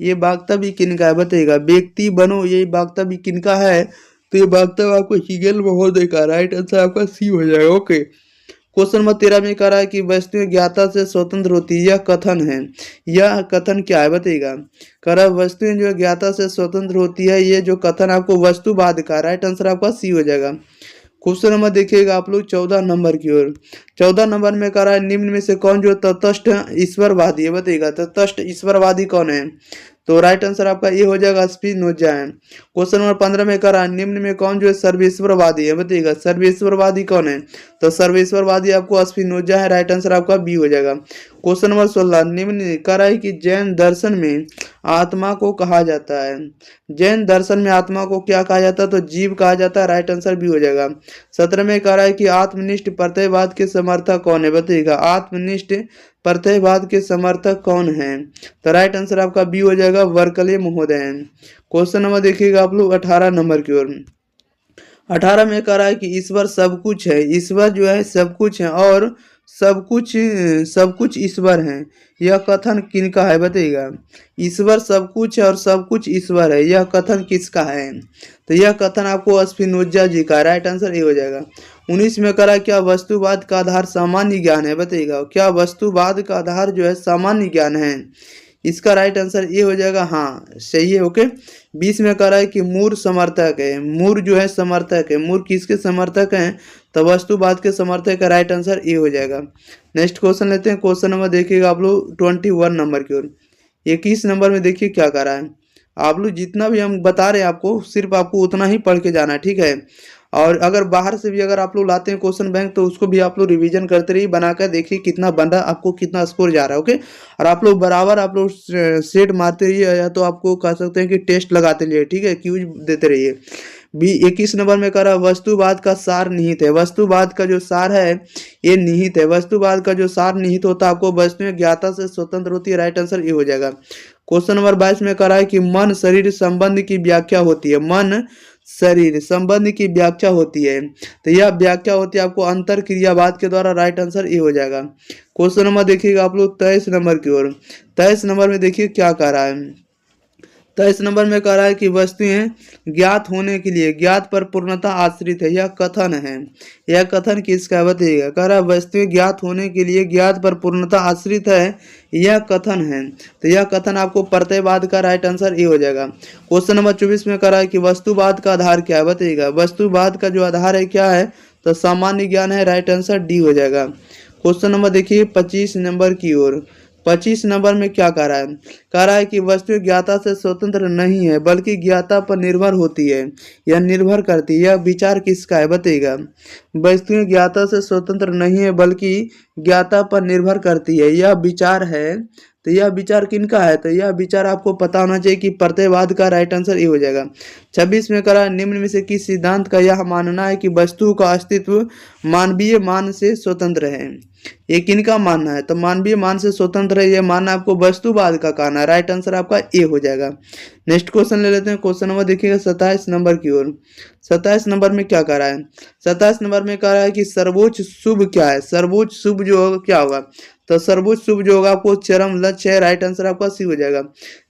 ये वाक्तव्य किनका है, बताइएगा। व्यक्ति बनो ये वाक्तव्य किनका है, तो ये वाक्तव्य आपको हीगेल महोदय का, राइट आंसर आपका सी हो जाएगा। ओके, क्वेश्चन नंबर 13 में कह रहा है कि वस्तुएं ज्ञाता से स्वतंत्र होती है, यह कथन है, यह कथन क्या है, बताइएगा। कह रहा है वस्तुएं जो ज्ञाता से स्वतंत्र होती है, ये जो कथन आपको वस्तुवाद का, राइट आंसर आपका सी हो जाएगा। क्वेश्चन नंबर देखिएगा आप लोग 14 नंबर की ओर। 14 नंबर में कह रहा है निम्न में से कौन जो तटस्थ ईश्वरवादी है, बताइएगा। तटस्थ ईश्वरवादी कौन है, तो राइट आंसर आपका ये हो जाएगा स्पिनोजा है। क्वेश्चन नंबर 15 में कह रहा है निम्न में कौन जो है सर्वेश्वरवादी है, बताइएगा। सर्वेश्वरवादी कौन है, तो सर्वेश्वरवादी आपको स्पिनोजा है, राइट आंसर आपका बी हो जाएगा। क्वेश्चन नंबर 16 निम्न कह रहा है कि जैन दर्शन में आत्मा को कहा जाता है, जैन दर्शन में आत्मा को क्या कहा जाता है, तो जीव कहा जाता है, राइट आंसर बी हो जाएगा। 17 में कह रहा है कि आत्मनिष्ठ प्रत्ययवाद के समर्थक कौन है, बताइएगा। आत्मनिष्ठ प्रत्ययवाद के समर्थक कौन है, तो राइट आंसर आपका बी हो जाएगा, वर्कले महोदय। क्वेश्चन नंबर देखिएगा आप लोग 18 नंबर की ओर। 18 में कह रहा है कि ईश्वर सब कुछ है, ईश्वर जो है सब कुछ है और सब कुछ ईश्वर है, यह कथन किनका है, बताइएगा। ईश्वर सब कुछ है और सब कुछ ईश्वर है, यह कथन किसका है, तो यह कथन आपको स्पिनोजा जी का, राइट आंसर ये हो जाएगा। 19 में करा क्या वस्तुवाद का आधार सामान्य ज्ञान है, बताइएगा। क्या वस्तुवाद का आधार जो है सामान्य ज्ञान है, इसका राइट आंसर ये हो जाएगा, हाँ सही है। ओके, 20 में कह रहा है कि मूर समर्थक है, मूर जो है समर्थक है, मूर किसके समर्थक हैं, तो वस्तुवाद के समर्थक का, राइट आंसर ये हो जाएगा। नेक्स्ट क्वेश्चन लेते हैं। क्वेश्चन नंबर देखिएगा आप लोग 21 नंबर की ओर। 21 नंबर में देखिए क्या कह रहा है, आप लोग जितना भी हम बता रहे हैं आपको सिर्फ आपको उतना ही पढ़ के जाना है, ठीक है। और अगर बाहर से भी अगर आप लोग लाते हैं क्वेश्चन बैंक, तो उसको भी आप लोग रिवीजन करते रहिए, बनाकर देखिए कितना बन रहा, आपको कितना स्कोर जा रहा है। ओके, और आप लोग बराबर आप लोग सेट मारते रहिए, या तो आपको कह सकते हैं कि टेस्ट लगाते रहिए, ठीक है, क्यूज देते रहिए। 21 नंबर में कह रहा वस्तुवाद का सार निहित है, वस्तुवाद का जो सार है ये निहित है, वस्तुवाद का जो सार निहित होता है आपको वस्तुएं ज्ञाता से स्वतंत्र होती है, राइट आंसर ये हो जाएगा। क्वेश्चन नंबर 22 में कह रहा है कि मन शरीर संबंध की व्याख्या होती है, मन शरीर संबंध की व्याख्या होती है, तो यह व्याख्या होती है आपको अंतर क्रियावाद के द्वारा, राइट आंसर ये हो जाएगा। क्वेश्चन नंबर देखिएगा आप लोग 23 नंबर की ओर। 23 नंबर में देखिए क्या कह रहा है, 23 नंबर में कह रहा है कि वस्तुएं ज्ञात होने के लिए ज्ञात पर पूर्णता आश्रित है, यह कथन है, यह कथन किसका बताइएगा। कह रहा है वस्तुएं ज्ञात होने के लिए ज्ञात पर पूर्णता आश्रित है, यह कथन है, तो यह कथन आपको प्रत्ययवाद का, राइट आंसर ये हो जाएगा। क्वेश्चन नंबर 24 में कह रहा है कि वस्तुवाद का आधार क्या है, बताइएगा। वस्तुवाद का जो आधार है क्या है, तो सामान्य ज्ञान है, राइट आंसर डी हो जाएगा। क्वेश्चन नंबर देखिए 25 नंबर की ओर। 25 नंबर में क्या कह रहा है, कह रहा है कि वस्तु ज्ञाता से स्वतंत्र नहीं है बल्कि ज्ञाता पर निर्भर होती है, यह निर्भर करती है, यह विचार किसका है बताइएगा। वस्तु ज्ञाता से स्वतंत्र नहीं है बल्कि ज्ञाता पर निर्भर करती है, यह विचार है, तो यह विचार किनका है, तो यह विचार आपको पता होना चाहिए कि प्रत्ययवाद का, राइट आंसर ये हो जाएगा। 26 में करा निम्न में से किस सिद्धांत का यह मानना है कि वस्तु का अस्तित्व मानवीय मान से स्वतंत्र है, ये किनका मानना है, तो मानवीय मान से स्वतंत्र है, यह मानना आपको वस्तुवाद का कहना है, राइट आंसर आपका ए हो जाएगा। नेक्स्ट क्वेश्चन ले लेते हैं। क्वेश्चन नंबर देखिएगा 27 नंबर की ओर। 27 नंबर में क्या कह रहा है, 27 नंबर में कह रहा है कि सर्वोच्च शुभ क्या है, सर्वोच्च शुभ जो होगा क्या होगा, तो सर्वोच्च शुभ जो होगा आपको चरम लक्ष्य है, राइट आंसर आपका सी हो जाएगा।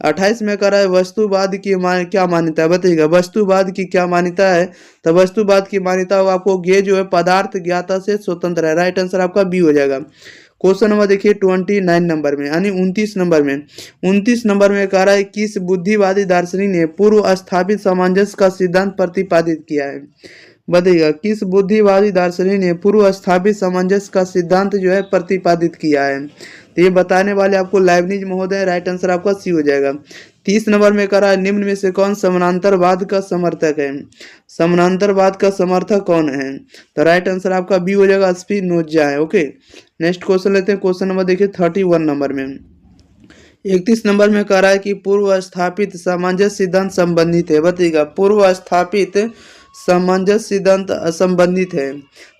28 में कह रहा है वस्तुवाद की क्या मान्यता है, बताइएगा वस्तुवाद की क्या मान्यता है। तो वस्तुवाद की मान्यता होगा आपको ये जो है पदार्थ ज्ञाता से स्वतंत्र है, राइट आंसर आपका बी हो जाएगा। क्वेश्चन नंबर देखिए 29 नंबर में यानी 29 नंबर में कह रहा है किस बुद्धिवादी दार्शनिक ने पूर्व स्थापित सामंजस्य का सिद्धांत प्रतिपादित किया है। बताइएगा किस बुद्धिवादी दार्शनिक ने पूर्व स्थापित सामंजस्य का सिद्धांत जो है प्रतिपादित किया है। तो ये बताने वाले आपको लाइबनिज महोदय, राइट आंसर आपका सी हो जाएगा। 30 नंबर में कह रहा है निम्न में से कौन समानांतरवाद का समर्थक है। समानांतरवाद का समर्थक कौन है, तो राइट आंसर आपका बी हो जाएगा, स्पिनोजा है। ओके, नेक्स्ट क्वेश्चन लेते हैं। क्वेश्चन नंबर देखिए 31 नंबर में 31 नंबर में कह रहा है कि पूर्व स्थापित सामंजस्य सिद्धांत संबंधित है। बताइएगा पूर्व स्थापित सामंजस्य सिद्धांत संबंधित है,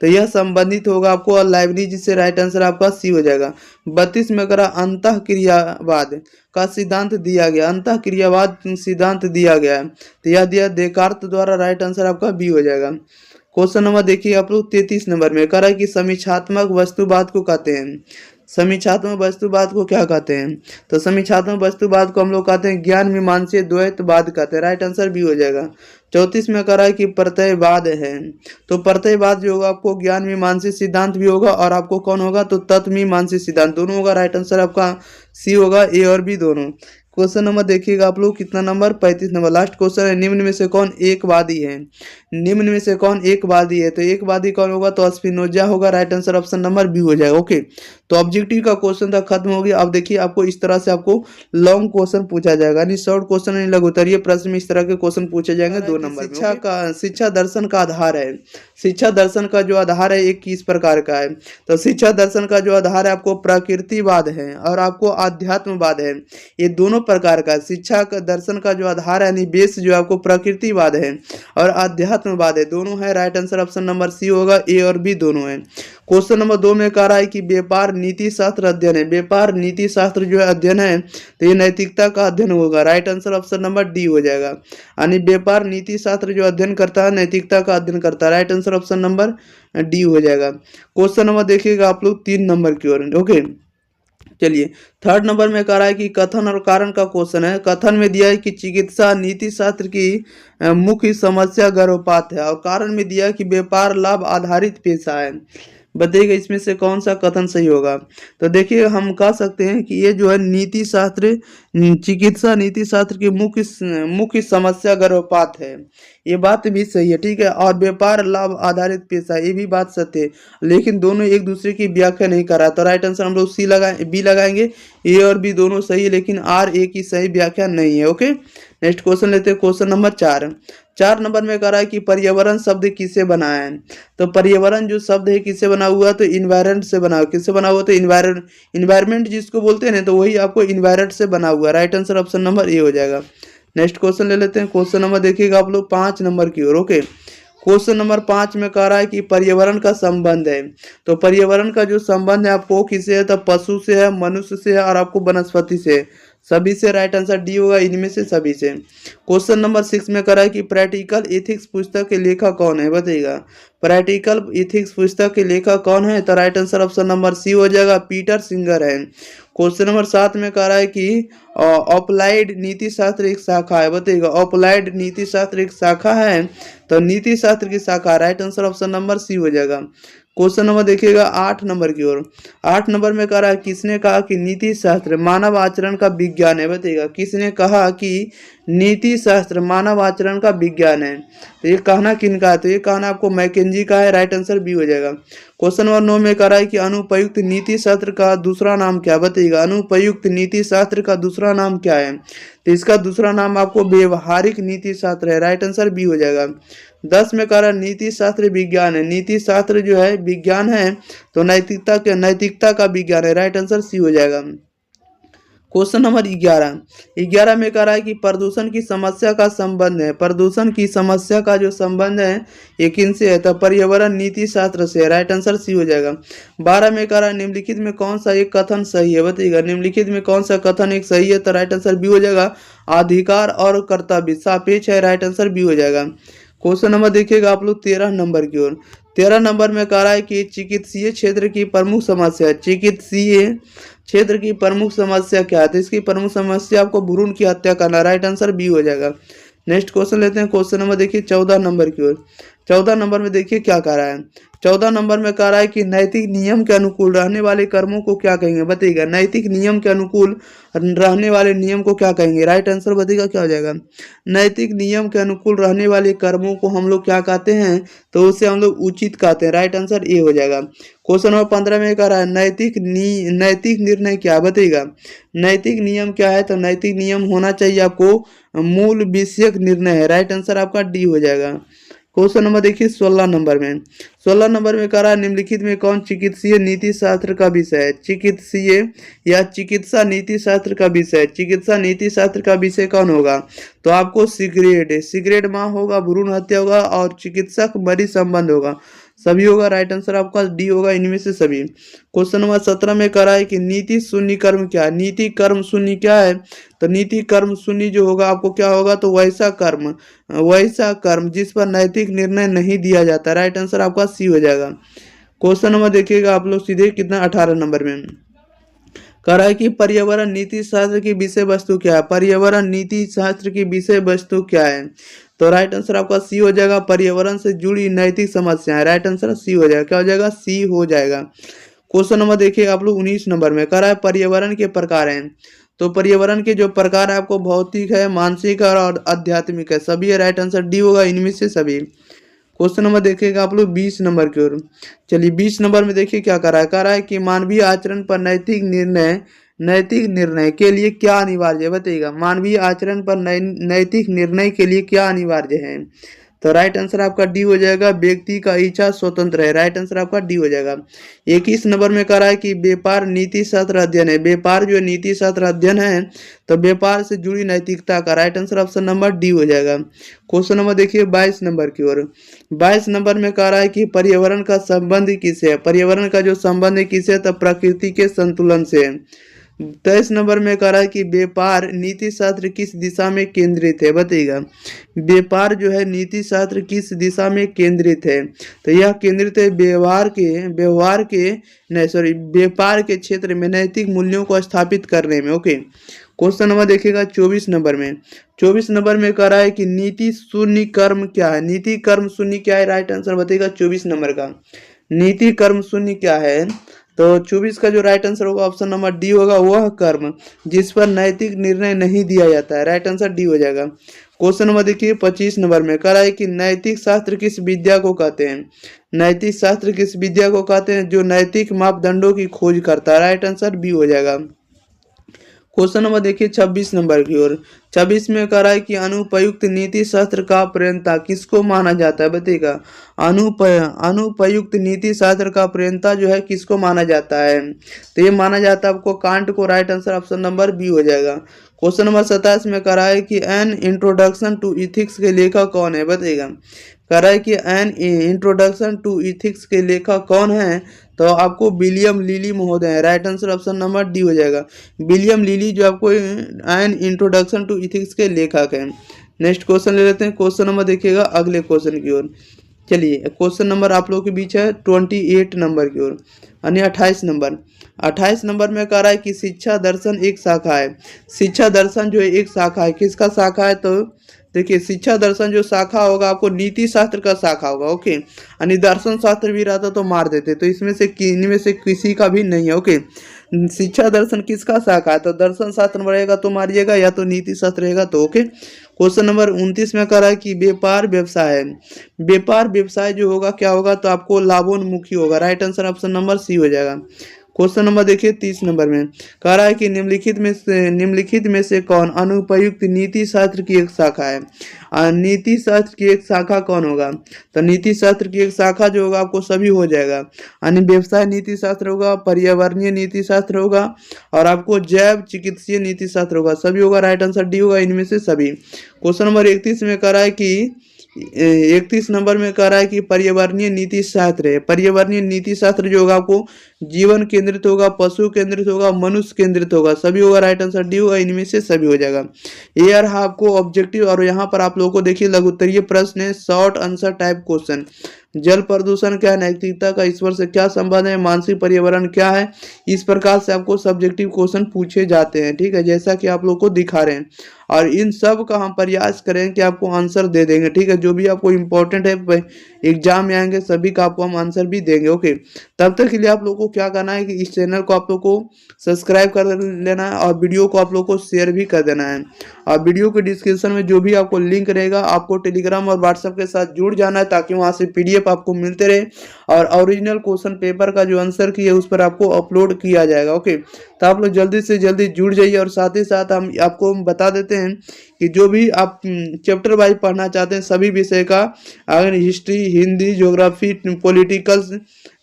तो यह संबंधित होगा आपको लाइबनिज से, राइट आंसर आपका सी हो जाएगा। 32 में करा अंतःक्रियावाद का सिद्धांत दिया गया, अंतःक्रियावाद सिद्धांत दिया गया है, तो यह दिया देकार्त द्वारा, राइट आंसर आपका बी हो जाएगा। क्वेश्चन नंबर देखिए आप लोग 33 नंबर में कह रहा है कि समीक्षात्मक वस्तुवाद को कहते हैं। समीक्षात्मक वस्तुवाद को क्या कहते हैं, तो समीक्षात्मक वस्तुवाद को हम लोग कहते हैं ज्ञान मीमांसीय द्वैतवाद कहते हैं, राइट आंसर बी हो जाएगा। 34 में कह रहा है कि प्रत्ययवाद है, तो प्रत्ययवाद जो होगा आपको ज्ञान मीमांसीय सिद्धांत भी होगा और आपको कौन होगा, तो तत्व मीमांसीय सिद्धांत दोनों होगा, राइट आंसर आपका सी होगा, ए और बी दोनों। क्वेश्चन नंबर देखिएगा आप लोग कितना नंबर 35 नंबर, लास्ट क्वेश्चन है। निम्न में से कौन एकवादी है, निम्न में से कौन एकवादी है, तो एकवादी कौन होगा, तो स्पिनोजा होगा, right answer option number B हो जाएगा। ओके, तो ऑब्जेक्टिव का क्वेश्चन था खत्म हो गया। अब देखिए आपको इस तरह से आपको लॉन्ग क्वेश्चन पूछा जाएगा, यानी शॉर्ट क्वेश्चन नहीं, लघु उत्तरीय प्रश्न में इस तरह के क्वेश्चन पूछे जाएंगे 2 नंबर में। शिक्षा दर्शन का आधार है, शिक्षा दर्शन का जो आधार है एक किस प्रकार का है, तो शिक्षा दर्शन का जो आधार है आपको प्रकृतिवाद है और आपको आध्यात्मवाद है, ये दोनों प्रकार का शिक्षा का दर्शन का जो आधार है यानी बेस जो आपको प्रकृतिवाद है और आध्यात्मवाद है, दोनों है, right answer option number C होगा, ए और बी दोनों है। क्वेश्चन नंबर 2 में कह रहा है कि व्यापार नीति शास्त्र अध्ययन है, व्यापार नीति शास्त्र जो है अध्ययन है, तो ये नैतिकता का अध्ययन होगा, right answer option number D हो जाएगा। यानी व्यापार नीति शास्त्र जो अध्ययन करता है नैतिकता का अध्ययन करता है, right answer option number D हो जाएगा। क्वेश्चन नंबर देखिएगा आप लोग 3 नंबर की ओर। ओके, चलिए 3rd नंबर में कह रहा है कि कथन और कारण का क्वेश्चन है। कथन में दिया है कि चिकित्सा नीति शास्त्र की मुख्य समस्या गर्भपात है और कारण में दिया है कि व्यापार लाभ आधारित पेशा है। बताइएगा इसमें से कौन सा कथन सही होगा, तो देखिए हम कह सकते हैं कि ये जो है नीति शास्त्र, चिकित्सा नीति शास्त्र की मुख्य समस्या गर्भपात है, ये बात भी सही है, ठीक है। और व्यापार लाभ आधारित पेशा, ये भी बात सत्य है, लेकिन दोनों एक दूसरे की व्याख्या नहीं कर रहा, तो राइट आंसर हम लोग सी लगाए, बी लगाएंगे। ए और बी दोनों सही है, लेकिन आर ए की सही व्याख्या नहीं है। ओके, नेक्स्ट क्वेश्चन लेते हैं। क्वेश्चन नंबर 4 नंबर में कह रहा है कि पर्यावरण शब्द किससे बना है, तो पर्यावरण जो शब्द है किससे बना हुआ, तो इन्वायरमेंट से बना हुआ। किससे बना हुआ, तो इन्वायरमेंट जिसको बोलते हैं ना, तो वही आपको इन्वायरमेंट से बना हुआ, right answer option number A हो जाएगा। नेक्स्ट क्वेश्चन ले लेते हैं। क्वेश्चन नंबर देखिएगा आप लोग 5 नंबर की ओर। ओके, क्वेश्चन नंबर 5 में कह रहा है कि पर्यावरण का संबंध है, तो पर्यावरण का जो संबंध है आपको किससे है, तो पशु से है, मनुष्य से है और आपको वनस्पति से, सभी से, राइट आंसर डी होगा, इनमें से सभी से। क्वेश्चन नंबर 6 में कह रहा है कि प्रैक्टिकल एथिक्स पुस्तक के लेखक कौन है, बताइएगा प्रैक्टिकल एथिक्स पुस्तक के लेखक कौन है, तो right answer option number C हो जाएगा, पीटर सिंगर है। क्वेश्चन नंबर 7 में कह रहा है कि अप्लाइड नीति शास्त्र एक शाखा है, बताइएगा अप्लाइड नीति शास्त्र एक शाखा है, तो नीति शास्त्र की शाखा, right answer option number C हो जाएगा। क्वेश्चन नंबर देखिएगा 8 नंबर की ओर। 8 नंबर में कह रहा है किसने कहा कि नीति शास्त्र मानव आचरण का विज्ञान है, बताइएगा किसने कहा कि नीति शास्त्र मानव आचरण का विज्ञान है, तो ये कहना किनका है, तो ये कहना आपको मैकेंजी का है, राइट आंसर बी हो जाएगा। क्वेश्चन नंबर 9 में कह रहा है कि अनुपयुक्त नीति शास्त्र का दूसरा नाम क्या, बताइएगा अनुपयुक्त नीति शास्त्र का दूसरा नाम क्या है, तो इसका दूसरा नाम आपको व्यवहारिक नीति शास्त्र है, राइट आंसर बी हो जाएगा। 10 में कह रहा है नीति शास्त्र विज्ञान है, नीति शास्त्र जो है विज्ञान है, तो नैतिकता का विज्ञान है, राइट आंसर सी हो जाएगा। क्वेश्चन नंबर 11 में कह रहा है कि प्रदूषण की समस्या का संबंध है, प्रदूषण की समस्या का जो संबंध है ये किनसे है, तो पर्यावरण नीति शास्त्र से, राइट आंसर सी हो जाएगा। 12 में कह रहा है निम्नलिखित में कौन सा एक कथन सही है, बताइएगा निम्नलिखित में कौन सा कथन एक सही है, तो राइट आंसर बी हो जाएगा, अधिकार और कर्तव्य सापेक्ष है, राइट आंसर बी हो जाएगा। क्वेश्चन नंबर देखिएगा आप लोग 13 नंबर की ओर। 13 नंबर में कह रहा है कि चिकित्सीय क्षेत्र की प्रमुख समस्या, चिकित्सीय क्षेत्र की प्रमुख समस्या क्या है? तो इसकी प्रमुख समस्या आपको भ्रूण की हत्या करना, राइट आंसर बी हो जाएगा। नेक्स्ट क्वेश्चन लेते हैं, क्वेश्चन नंबर देखिए 14 नंबर की ओर। 14 नंबर में देखिए क्या कह रहा है। 14 नंबर में कह रहा है कि नैतिक नियम के अनुकूल रहने वाले कर्मों को क्या कहेंगे? बताइएगा, नैतिक नियम के अनुकूल रहने वाले नियम को क्या कहेंगे? राइट आंसर बताइएगा क्या हो जाएगा। नैतिक नियम के अनुकूल रहने वाले कर्मों को हम लोग क्या कहते हैं? तो उसे हम लोग उचित कहते हैं, राइट आंसर ए हो जाएगा। क्वेश्चन नंबर 15 में कह रहा है नैतिक निर्णय क्या? बताइएगा, नैतिक नियम क्या है? तो नैतिक नियम होना चाहिए आपको मूल विषयक निर्णय है, राइट आंसर आपका डी हो जाएगा। क्वेश्चन नंबर देखिए 16 नंबर में। 16 नंबर में कह रहा है निम्नलिखित में कौन चिकित्सीय नीति शास्त्र का विषय है? चिकित्सीय या चिकित्सा नीति शास्त्र का विषय, चिकित्सा नीति शास्त्र का विषय कौन होगा? तो आपको सिगरेट माँ होगा, भ्रूण हत्या होगा और चिकित्सक मरीज संबंध होगा, सभी होगा, राइट आंसर आपका डी होगा, इनमें से सभी। क्वेश्चन नंबर 17 में कह रहा है कि नीति शून्य कर्म क्या है? नीति कर्म शून्य क्या है? तो नीति कर्म शून्य जो होगा आपको क्या होगा? तो वैसा कर्म जिस पर नैतिक निर्णय नहीं दिया जाता, राइट आंसर आपका सी हो जाएगा। क्वेश्चन नंबर देखिएगा आप लोग सीधे कितना 18 नंबर में कह रहा है कि पर्यावरण नीति शास्त्र की विषय वस्तु क्या है? पर्यावरण नीति शास्त्र की विषय वस्तु क्या है? तो राइट आंसर आपका सी हो जाएगा, पर्यावरण से जुड़ी नैतिक समस्याएं, राइट आंसर सी हो जाएगा, क्या हो जाएगा? सी हो जाएगा। क्वेश्चन नंबर देखिए आप लोग 19 नंबर में कह रहा है पर्यावरण के प्रकार हैं। तो पर्यावरण के जो प्रकार है आपको भौतिक है, मानसिक है और आध्यात्मिक है, सभी है, राइट आंसर डी होगा, इनमें से सभी। क्वेश्चन नंबर देखिएगा आप लोग 20 नंबर की ओर। चलिए 20 नंबर में देखिए क्या कर रहा है। कह रहा है कि मानवीय आचरण पर नैतिक निर्णय के लिए क्या अनिवार्य है? बताइएगा, मानवीय आचरण पर नैतिक निर्णय के लिए क्या अनिवार्य है? तो राइट आंसर आपका डी हो जाएगा, व्यक्ति का इच्छा स्वतंत्र है, राइट आंसर आपका डी हो जाएगा। 21 नंबर में कह रहा है कि व्यापार नीति शास्त्र अध्ययन है। व्यापार जो नीति शास्त्र अध्ययन है, तो व्यापार से जुड़ी नैतिकता का, right answer option number D हो जाएगा। क्वेश्चन नंबर देखिए 22 नंबर की ओर। 22 नंबर में कह रहा है कि पर्यावरण का संबंध किससे है? पर्यावरण का जो संबंध है किससे है? तो प्रकृति के संतुलन से है। 23 नंबर में कह रहा है कि व्यापार नीति शास्त्र किस दिशा में केंद्रित है? बताइएगा, व्यापार जो है नीति शास्त्र किस दिशा में केंद्रित है? तो यह केंद्रित है व्यापार के क्षेत्र में नैतिक मूल्यों को स्थापित करने में। ओके, क्वेश्चन नंबर देखिएगा 24 नंबर में। 24 नंबर में कह रहा है कि नीति शून्य कर्म क्या है? नीति कर्म शून्य क्या है? राइट आंसर बताइएगा 24 नंबर का, नीति कर्म शून्य क्या है? तो 24 का जो राइट आंसर होगा ऑप्शन नंबर डी होगा, वह कर्म जिस पर नैतिक निर्णय नहीं दिया जाता है, राइट आंसर डी हो जाएगा। क्वेश्चन नंबर देखिए 25 नंबर में कह रहा है कि नैतिक शास्त्र किस विद्या को कहते हैं? नैतिक शास्त्र किस विद्या को कहते हैं? जो नैतिक मापदंडों की खोज करता है, राइट आंसर बी हो जाएगा। क्वेश्चन नंबर देखिए 26 नंबर की ओर। 26 में कह रहा है कि अनुपयुक्त नीति शास्त्र का प्रेरणा किसको माना जाता है? बताइएगा, अनुपयुक्त नीति शास्त्र का प्रेरणा जो है किसको माना जाता है? तो ये माना जाता है आपको कांट को, right answer option number B हो जाएगा। क्वेश्चन नंबर 27 में कह रहा है कि एन इंट्रोडक्शन टू इथिक्स के लेखक कौन है? बताइएगा, कह रहा है कि एन इंट्रोडक्शन टू इथिक्स के लेखक कौन है? तो आपको विलियम लिली महोदय है, right answer option number D हो जाएगा। विलियम लिली जो आपको एन इंट्रोडक्शन टू इथिक्स के लेखक हैं। नेक्स्ट क्वेश्चन ले लेते हैं। क्वेश्चन नंबर देखिएगा अगले क्वेश्चन की ओर। चलिए क्वेश्चन नंबर आप लोगों के बीच है 28 नंबर की ओर, यानी 28 नंबर। 28 नंबर में कह रहा है कि शिक्षा दर्शन एक शाखा है। शिक्षा दर्शन जो है एक शाखा है, किसका शाखा है? तो देखिए शिक्षा दर्शन जो शाखा होगा आपको नीति शास्त्र का शाखा होगा। ओके, यानी दर्शन शास्त्र भी रहता तो मार देते, तो इसमें से इनमें से किसी का भी नहीं है। ओके, शिक्षा दर्शन किसका शाखा है? तो दर्शन शास्त्र रहेगा तो मारिएगा, या तो नीति शास्त्र रहेगा तो। ओके, क्वेश्चन नंबर 29 में कह रहा है कि व्यापार व्यवसाय है। व्यापार व्यवसाय जो होगा क्या होगा? तो आपको लाभोन्मुखी होगा, right answer option number C हो जाएगा। क्वेश्चन नंबर देखिए 30 नंबर में कह रहा है कि निम्नलिखित में से कौन अनुपयुक्त नीति शास्त्र की एक शाखा है? नीति शास्त्र की एक शाखा कौन होगा? तो नीति शास्त्र की एक शाखा जो होगा आपको सभी हो जाएगा, यानी व्यवसाय नीति शास्त्र होगा, पर्यावरणीय नीति शास्त्र होगा और आपको जैव चिकित्सीय नीति शास्त्र होगा, सभी होगा, राइट आंसर डी होगा, इनमें से सभी। क्वेश्चन नंबर 31 में कह रहा है कि 31 नंबर में कह रहा है कि पर्यावरणीय नीति शास्त्र है। पर्यावरणीय नीति शास्त्र जो होगा आपको जीवन केंद्रित होगा, पशु केंद्रित होगा, मनुष्य केंद्रित होगा, सभी होगा। राइट आंसर डी होगा, इनमें से सभी हो जाएगा। ये रहा आपको ऑब्जेक्टिव। और यहाँ पर आप लोगों को देखिए लघु उत्तरीय प्रश्न है, शॉर्ट आंसर टाइप क्वेश्चन। जल प्रदूषण क्या है, नैतिकता का ईश्वर से क्या संबंध है, मानसिक पर्यावरण क्या है, इस प्रकार से आपको सब्जेक्टिव क्वेश्चन पूछे जाते हैं। ठीक है, जैसा कि आप लोग को दिखा रहे हैं, और इन सब का हम प्रयास करें कि आपको आंसर दे देंगे। ठीक है, जो भी आपको इंपॉर्टेंट है एग्जाम में आएंगे सभी का आपको हम आंसर भी देंगे। ओके, तब तक के लिए आप लोग को क्या करना है कि इस चैनल को आप लोग को सब्सक्राइब कर लेना है, और वीडियो को आप लोग को शेयर भी कर देना है। और वीडियो के डिस्क्रिप्शन में जो भी आपको लिंक रहेगा, आपको टेलीग्राम और व्हाट्सएप के साथ जुड़ जाना है, ताकि वहां से पीडीएफ आपको मिलते रहे, और ओरिजिनल क्वेश्चन पेपर का जो आंसर की है उस पर आपको अपलोड किया जाएगा। ओके, तो आप लोग जल्दी से जल्दी जुड़ जाइए। और साथ ही साथ हम आपको बता देते हैं कि जो भी आप चैप्टर वाइज पढ़ना चाहते हैं सभी विषय का, अगर history, Hindi, geography, political,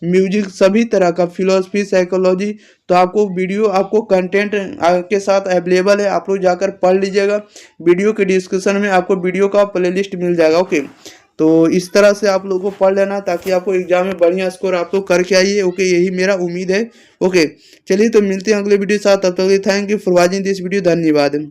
music, सभी तरह का, फिलोसफी, साइकोलॉजी, तो आपको वीडियो आपको कंटेंट के साथ अवेलेबल है। आप लोग जाकर पढ़ लीजिएगा। वीडियो के डिस्क्रिप्शन में आपको वीडियो का प्लेलिस्ट मिल जाएगा। ओके, तो इस तरह से आप लोगों को पढ़ लेना, ताकि आपको एग्जाम में बढ़िया स्कोर आप लोग करके आइए। ओके, यही मेरा उम्मीद है। ओके, चलिए तो मिलते हैं अगले वीडियो के साथ। तब तक thank you for watching this video. धन्यवाद।